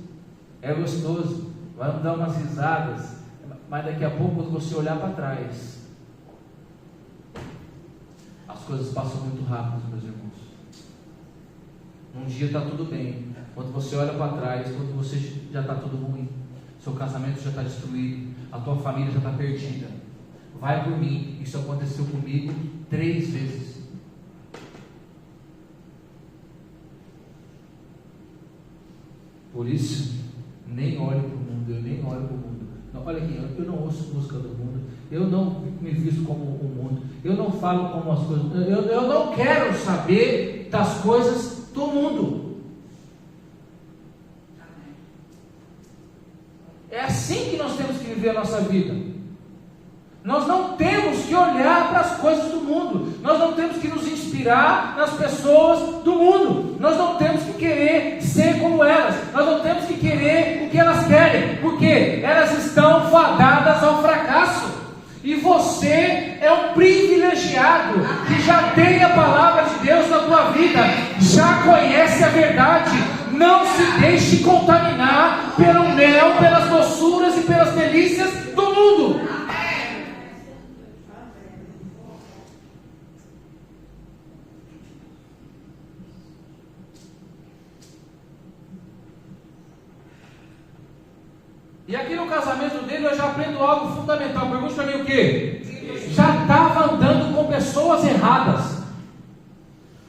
é gostoso, vamos dar umas risadas, mas daqui a pouco, quando você olhar para trás, as coisas passam muito rápido, meus irmãos. Um dia está tudo bem, quando você olha para trás, quando você já está tudo ruim, seu casamento já está destruído, a tua família já está perdida. Vai por mim, isso aconteceu comigo 3 vezes. Por isso, nem olho para o mundo, eu nem olho para o mundo. Não, olha aqui, eu não ouço música do mundo, eu não me visto como o mundo, eu não falo como as coisas, eu não quero saber das coisas do mundo. É assim que nós temos que viver a nossa vida. Nós não temos que olhar para as coisas do mundo, nós não temos que nos inspirar nas pessoas do mundo, nós não temos que querer ser como elas, nós não temos que querer o que elas querem, porque elas estão fadadas ao fracasso. E você é um privilegiado que já tem a palavra de Deus na tua vida, já conhece a verdade. Não se deixe contaminar pelo mel, pelas doçuras e pelas delícias do mundo. E aqui no casamento dele eu já aprendo algo fundamental. Pergunte para mim o quê? Já estava andando com pessoas erradas.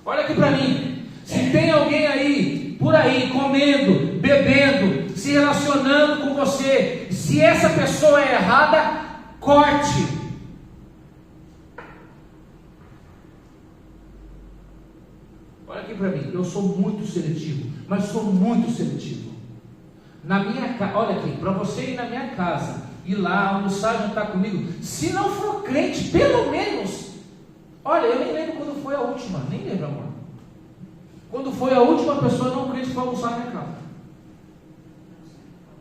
Olha aqui para mim. Se tem alguém aí, por aí, comendo, bebendo, se relacionando com você, se essa pessoa é errada, corte. Olha aqui para mim. Eu sou muito seletivo, mas sou muito seletivo. Na minha casa, olha aqui, para você ir na minha casa, ir lá, almoçar, jantar comigo, se não for crente, pelo menos, olha, eu nem lembro quando foi a última, nem lembro, amor. Quando foi a última pessoa não crente que foi almoçar na minha casa?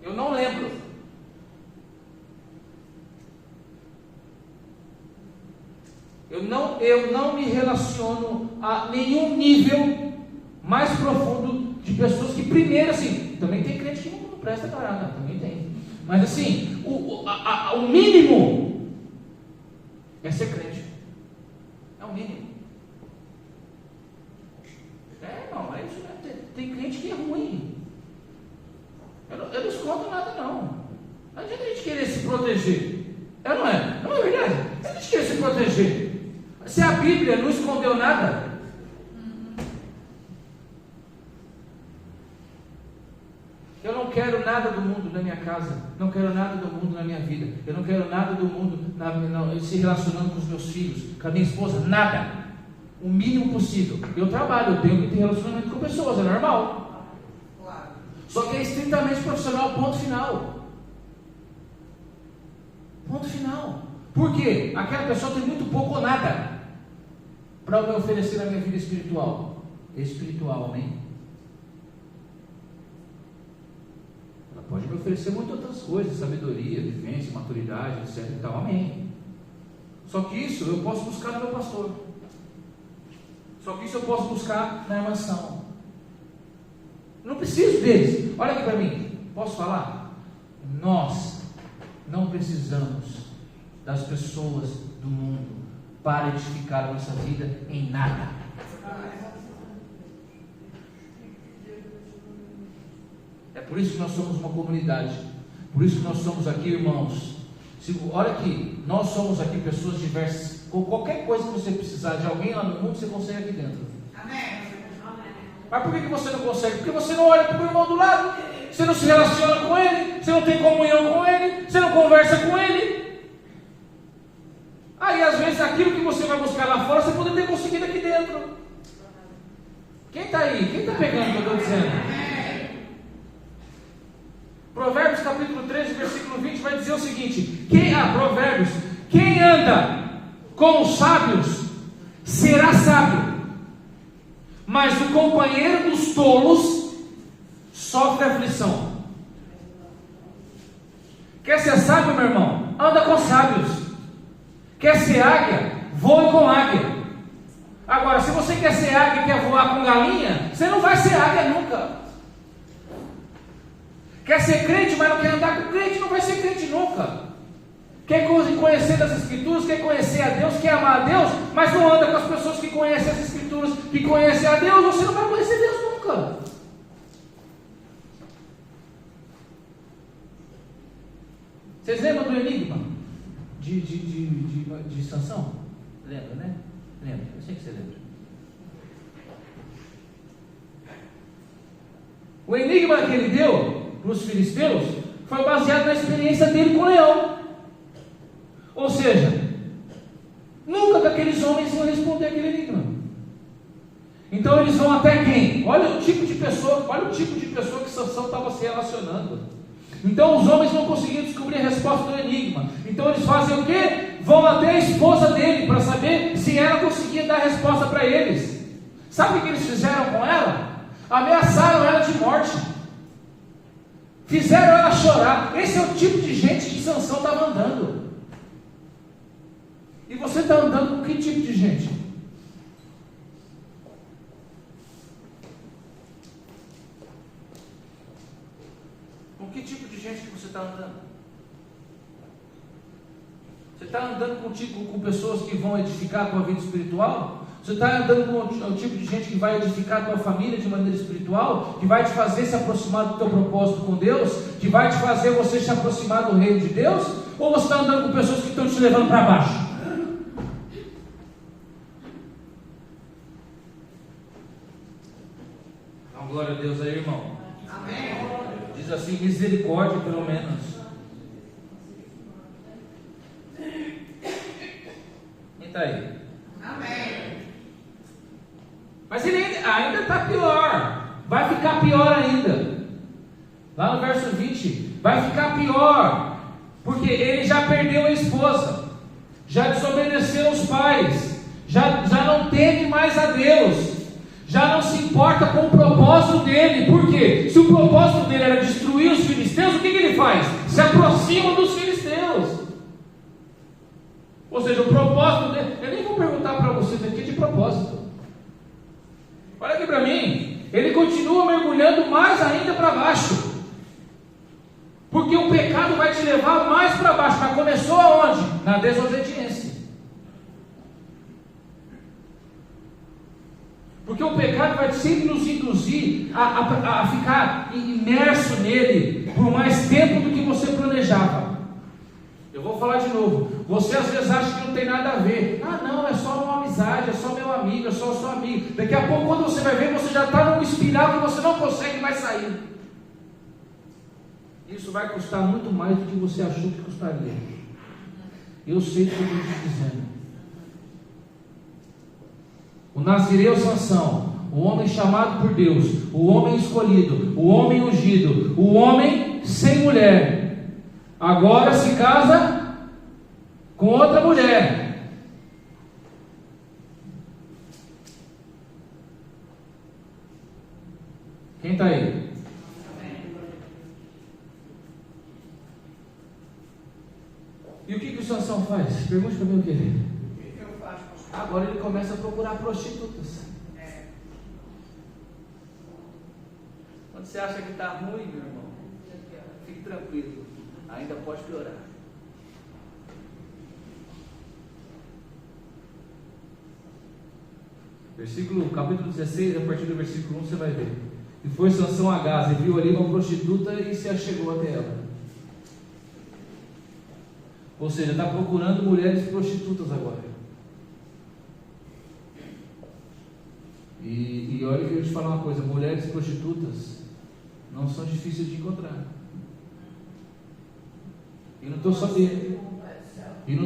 Eu não lembro. Eu não me relaciono a nenhum nível mais profundo de pessoas que, primeiro, assim, também tem crente que não presta carada, também tem. Mas assim, o mínimo é ser crente. É o mínimo. Não, é isso, né? Tem crente que é ruim. Eu não escondo nada, não. Não adianta a gente querer se proteger. Não é? Não é verdade? A gente quer se proteger. Se a Bíblia não escondeu nada, eu não quero nada do mundo na minha casa, não quero nada do mundo na minha vida, eu não quero nada do mundo se relacionando com os meus filhos, com a minha esposa, nada, o mínimo possível. Eu trabalho, eu tenho que ter relacionamento com pessoas, é normal, só que é estritamente profissional, ponto final. Ponto final. Por quê? Aquela pessoa tem muito pouco ou nada para me oferecer na minha vida espiritual. Espiritual, amém? Ela pode me oferecer muitas outras coisas, sabedoria, vivência, maturidade, etc e tal, amém. Só que isso eu posso buscar no meu pastor. Só que isso eu posso buscar na mansão. Não preciso deles. Olha aqui para mim, posso falar? Nós não precisamos das pessoas do mundo para edificar a nossa vida em nada. É por isso que nós somos uma comunidade. Por isso que nós somos aqui, irmãos. Olha aqui, nós somos aqui pessoas diversas. Com qualquer coisa que você precisar de alguém lá no mundo, você consegue aqui dentro. Amém. Mas por que você não consegue? Porque você não olha para o irmão do lado, você não se relaciona com ele, você não tem comunhão com ele, você não conversa com ele. Aí às vezes aquilo que você vai buscar lá fora, você poderia ter conseguido aqui dentro. Quem está aí? Quem está pegando o que eu estou dizendo? Provérbios capítulo 13, versículo 20 vai dizer o seguinte: Provérbios, quem anda com os sábios será sábio, mas o companheiro dos tolos sofre aflição. Quer ser sábio, meu irmão? Anda com sábios. Quer ser águia? Voe com águia. Agora, se você quer ser águia e quer voar com galinha, você não vai ser águia nunca. Quer ser crente, mas não quer andar com crente, não vai ser crente nunca. Quer conhecer das Escrituras, quer conhecer a Deus, quer amar a Deus, mas não anda com as pessoas que conhecem as Escrituras, que conhecem a Deus, você não vai conhecer Deus nunca. Vocês lembram do enigma de Sansão? Lembra, né? Lembra, eu sei que você lembra. O enigma que ele deu para os filisteus foi baseado na experiência dele com o leão. Ou seja, nunca que aqueles homens iam responder aquele enigma. Então eles vão até quem? Olha o tipo de pessoa que Sansão estava se relacionando. Então os homens não conseguiam descobrir a resposta do enigma. Então eles fazem o quê? Vão até a esposa dele para saber se ela conseguia dar a resposta para eles. Sabe o que eles fizeram com ela? Ameaçaram ela de morte. Fizeram ela chorar. Esse é o tipo de gente que Sansão estava andando. E você está andando com que tipo de gente? Com que tipo de gente que você está andando? Você está andando com pessoas que vão edificar a tua vida espiritual? Você está andando com o tipo de gente que vai edificar a tua família de maneira espiritual? Que vai te fazer se aproximar do teu propósito com Deus? Que vai te fazer você se aproximar do reino de Deus? Ou você está andando com pessoas que estão te levando para baixo? Então, glória a Deus aí, irmão. Amém. Diz assim, misericórdia pelo menos. Quem está aí? Amém. Mas ele ainda está pior. Vai ficar pior ainda. Lá no verso 20, vai ficar pior. Porque ele já perdeu a esposa, já desobedeceu os pais, já não teme mais a Deus, já não se importa com o propósito dele. Por quê? Se o propósito dele era destruir os filisteus, o que ele faz? Se aproxima dos filisteus. Ou seja, o propósito dele, eu nem vou perguntar para vocês aqui de propósito. Olha aqui para mim, ele continua mergulhando mais ainda para baixo. Porque o pecado vai te levar mais para baixo. Mas começou aonde? Na desobediência. Porque o pecado vai sempre nos induzir a ficar imerso nele por mais tempo do que você planejava. Eu vou falar de novo. Você às vezes acha que não tem nada a ver. Ah não, é só uma amizade, é só meu amigo, é só sua amiga. Daqui a pouco quando você vai ver, você já está num espiral que você não consegue mais sair. Isso vai custar muito mais do que você achou que custaria. Eu sei o que eu estou te dizendo. O nazireu Sansão, o homem chamado por Deus, o homem escolhido, o homem ungido, o homem sem mulher, agora se casa com outra mulher. Quem está aí? E o que o Sansão faz? Pergunte para mim o que? O que eu faço, pastor? Agora ele começa a procurar prostitutas. Quando você acha que está ruim, meu irmão, fique tranquilo, ainda pode piorar. Capítulo 16, a partir do versículo 1, você vai ver. E foi Sansão a Gaza, e viu ali uma prostituta e se achegou até ela. Ou seja, está procurando mulheres prostitutas agora. E olha que eu vou te falar uma coisa: mulheres prostitutas não são difíceis de encontrar. E não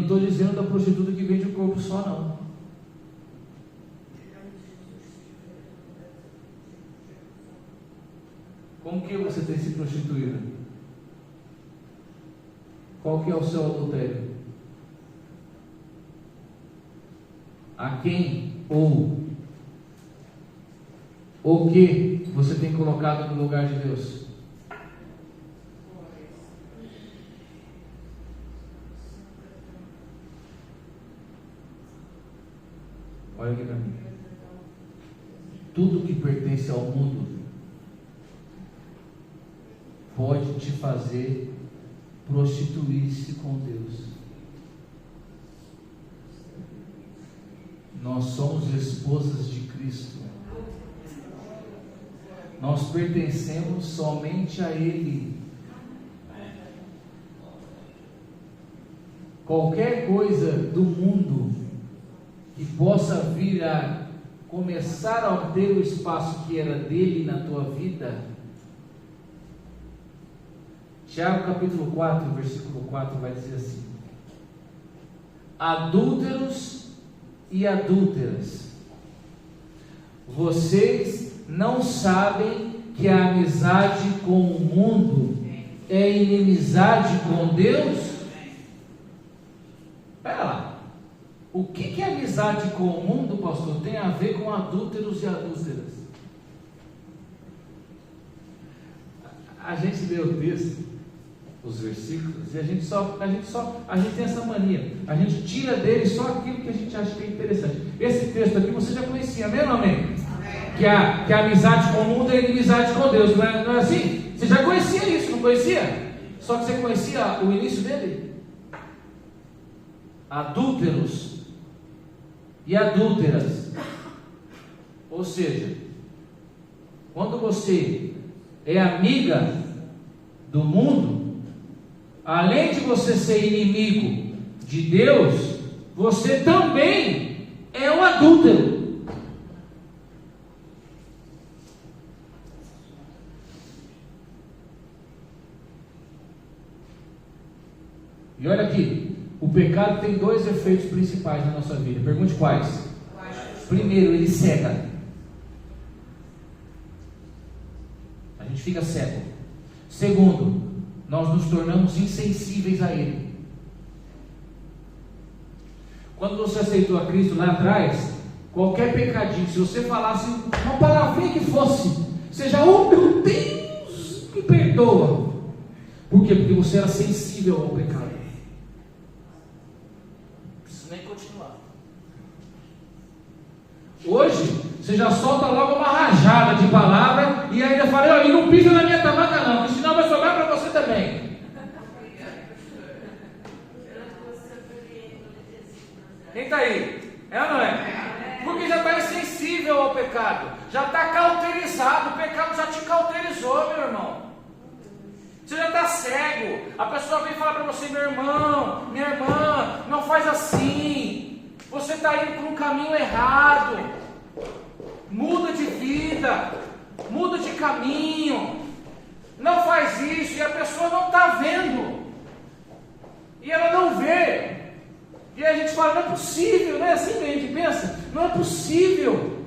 estou dizendo da prostituta que vende o corpo só, não. Como que você tem se prostituído? Qual que é o seu adultério? A quem ou o que você tem colocado no lugar de Deus? Olha aqui para mim. Tudo que pertence ao mundo pode te fazer prostituir-se com Deus. Nós somos esposas de Cristo. Nós pertencemos somente a Ele. Qualquer coisa do mundo que possa vir a começar a ter o espaço que era dele na tua vida. Tiago capítulo 4, versículo 4 vai dizer assim: adúlteros e adúlteras, vocês não sabem que a amizade com o mundo é inimizade com Deus? Espera lá, o que é amizade com o mundo, pastor? Tem a ver com adúlteros e adúlteras. A gente lê o texto, os versículos, e a gente tem essa mania, a gente tira dele só aquilo que a gente acha que é interessante. Esse texto aqui você já conhecia, amém ou não amém? Que a amizade com o mundo é inimizade com Deus, não é assim? Você já conhecia isso, não conhecia? Só que você conhecia o início dele. Adúlteros e adúlteras, ou seja, quando você é amiga do mundo, além de você ser inimigo de Deus, você também é um adúltero. E olha aqui, o pecado tem dois efeitos principais na nossa vida. Pergunte quais. Primeiro, ele cega. A gente fica cego. Segundo, nós nos tornamos insensíveis a ele. Quando você aceitou a Cristo lá atrás, qualquer pecadinho, se você falasse uma palavrinha que fosse, seja, oh meu Deus, me perdoa. Por quê? Porque você era sensível ao pecado. Não preciso nem continuar. Hoje, você já solta logo uma rajada de palavra e ainda fala, oh, e não pisa na minha tabaca não, porque senão vai sobrar para você também. Quem está aí? É ou não é? Porque já está insensível ao pecado, já está cauterizado, o pecado já te cauterizou, meu irmão. Você já está cego. A pessoa vem falar para você, meu irmão, minha irmã, não faz assim, você está indo por um caminho errado, muda de vida, muda de caminho, não faz isso, e a pessoa não está vendo, e ela não vê, e a gente fala, não é possível, não é assim que a gente pensa, não é possível,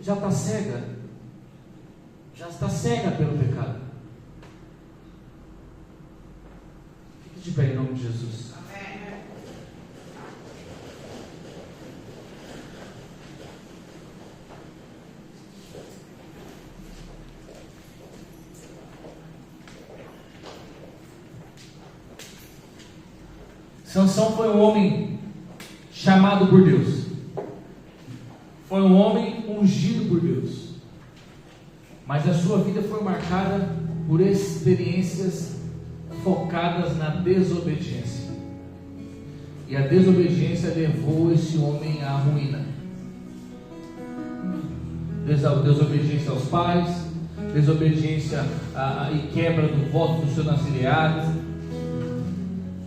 já está cega, já está cega pelo pecado. Fique de pé em nome de Jesus. Sansão foi um homem chamado por Deus, foi um homem ungido por Deus, mas a sua vida foi marcada por experiências focadas na desobediência. E a desobediência levou esse homem à ruína. Desobediência aos pais, desobediência e quebra do voto do seu nazireado,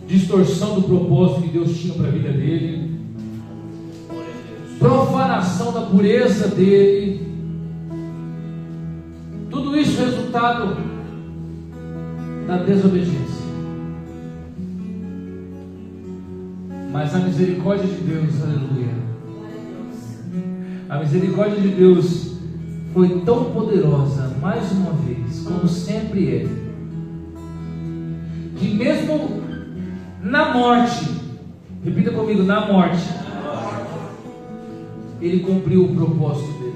distorção do propósito que Deus tinha para a vida dele, profanação da pureza dele. Tudo isso é resultado da desobediência. Mas a misericórdia de Deus, aleluia, a misericórdia de Deus foi tão poderosa, mais uma vez, como sempre é, que mesmo na morte, repita comigo, na morte, Ele cumpriu o propósito dele.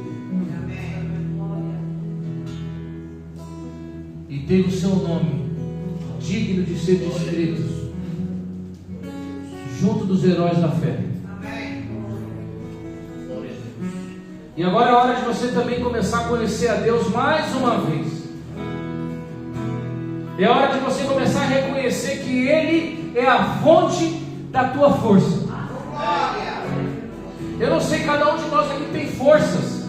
E teve o seu nome digno de ser descrito junto dos heróis da fé. E agora é hora de você também começar a conhecer a Deus mais uma vez. É hora de você começar a reconhecer que Ele é a fonte da tua força. Eu não sei, cada um de nós aqui tem forças.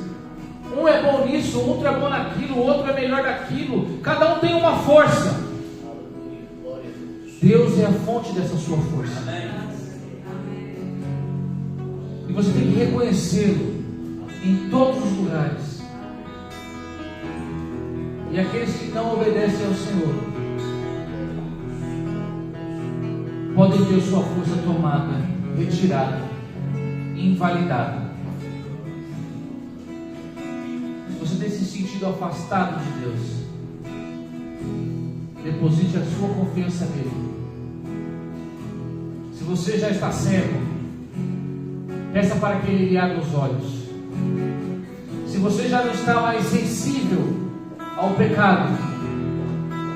Um é bom nisso, o outro é bom naquilo, o outro é melhor daquilo. Cada um tem uma força. Deus é a fonte dessa sua força. E você tem que reconhecê-lo em todos os lugares. E aqueles que não obedecem ao Senhor podem ter sua força tomada, retirada, invalidada. Se você tem se sentido afastado de Deus, deposite a sua confiança nele. Se você já está cego, peça para que Ele lhe abra os olhos. Se você já não está mais sensível ao pecado,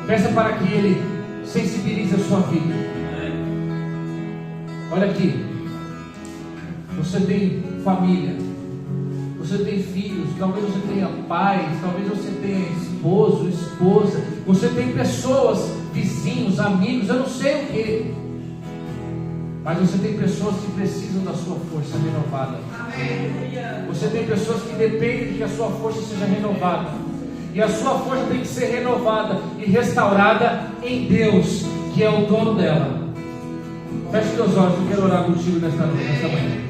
peça para que Ele sensibilize a sua vida. Olha aqui, você tem família, você tem filhos, talvez você tenha pais, talvez você tenha esposo, esposa, você tem pessoas, vizinhos, amigos, eu não sei o que, mas você tem pessoas que precisam da sua força renovada. Você tem pessoas que dependem de que a sua força seja renovada, e a sua força tem que ser renovada e restaurada em Deus, que é o dono dela. Feche teus olhos, eu quero orar contigo nesta manhã.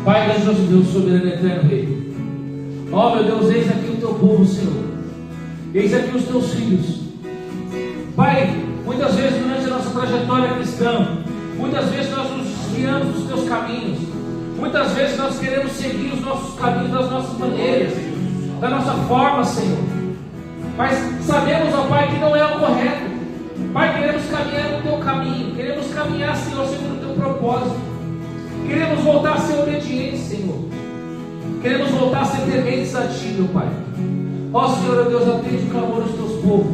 Pai grandioso Deus, soberano e eterno Rei, ó meu Deus, eis aqui o teu povo, Senhor, eis aqui os teus filhos. Pai, muitas vezes durante a nossa trajetória cristã, muitas vezes nós nos desviamos dos teus caminhos, muitas vezes nós queremos seguir os nossos caminhos das nossas maneiras, da nossa forma, Senhor, mas sabemos, ó Pai, que não é o correto. Pai, queremos caminhar no teu caminho, queremos caminhar, Senhor, segundo o teu propósito, queremos voltar a ser obedientes, Senhor, queremos voltar a ser tementes a Ti, meu Pai. Ó Senhor, ó Deus, atende o clamor dos teus povos,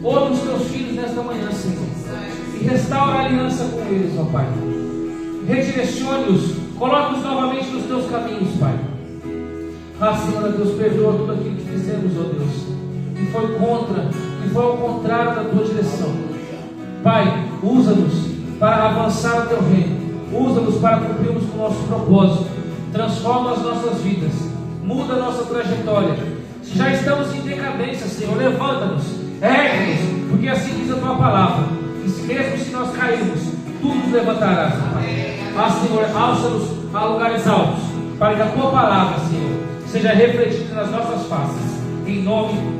ouve os teus filhos nesta manhã, Senhor, e restaura a aliança com eles, ó Pai. Redirecione-os, coloque-os novamente nos teus caminhos, Pai. Ah, Senhor, ó Deus, perdoa tudo aquilo que fizemos, ó Deus, que foi contra, que foi ao contrário da tua direção. Pai, usa-nos para avançar o teu reino, usa-nos para cumprirmos com o nosso propósito, transforma as nossas vidas, muda a nossa trajetória. Se já estamos em decadência, Senhor, levanta-nos, ergue-nos, porque assim diz a tua palavra, que mesmo se nós cairmos, tu nos levantarás, Pai. Ah, Senhor, alça-nos a lugares altos, para que a tua palavra, Senhor, seja refletida nas nossas faces, em nome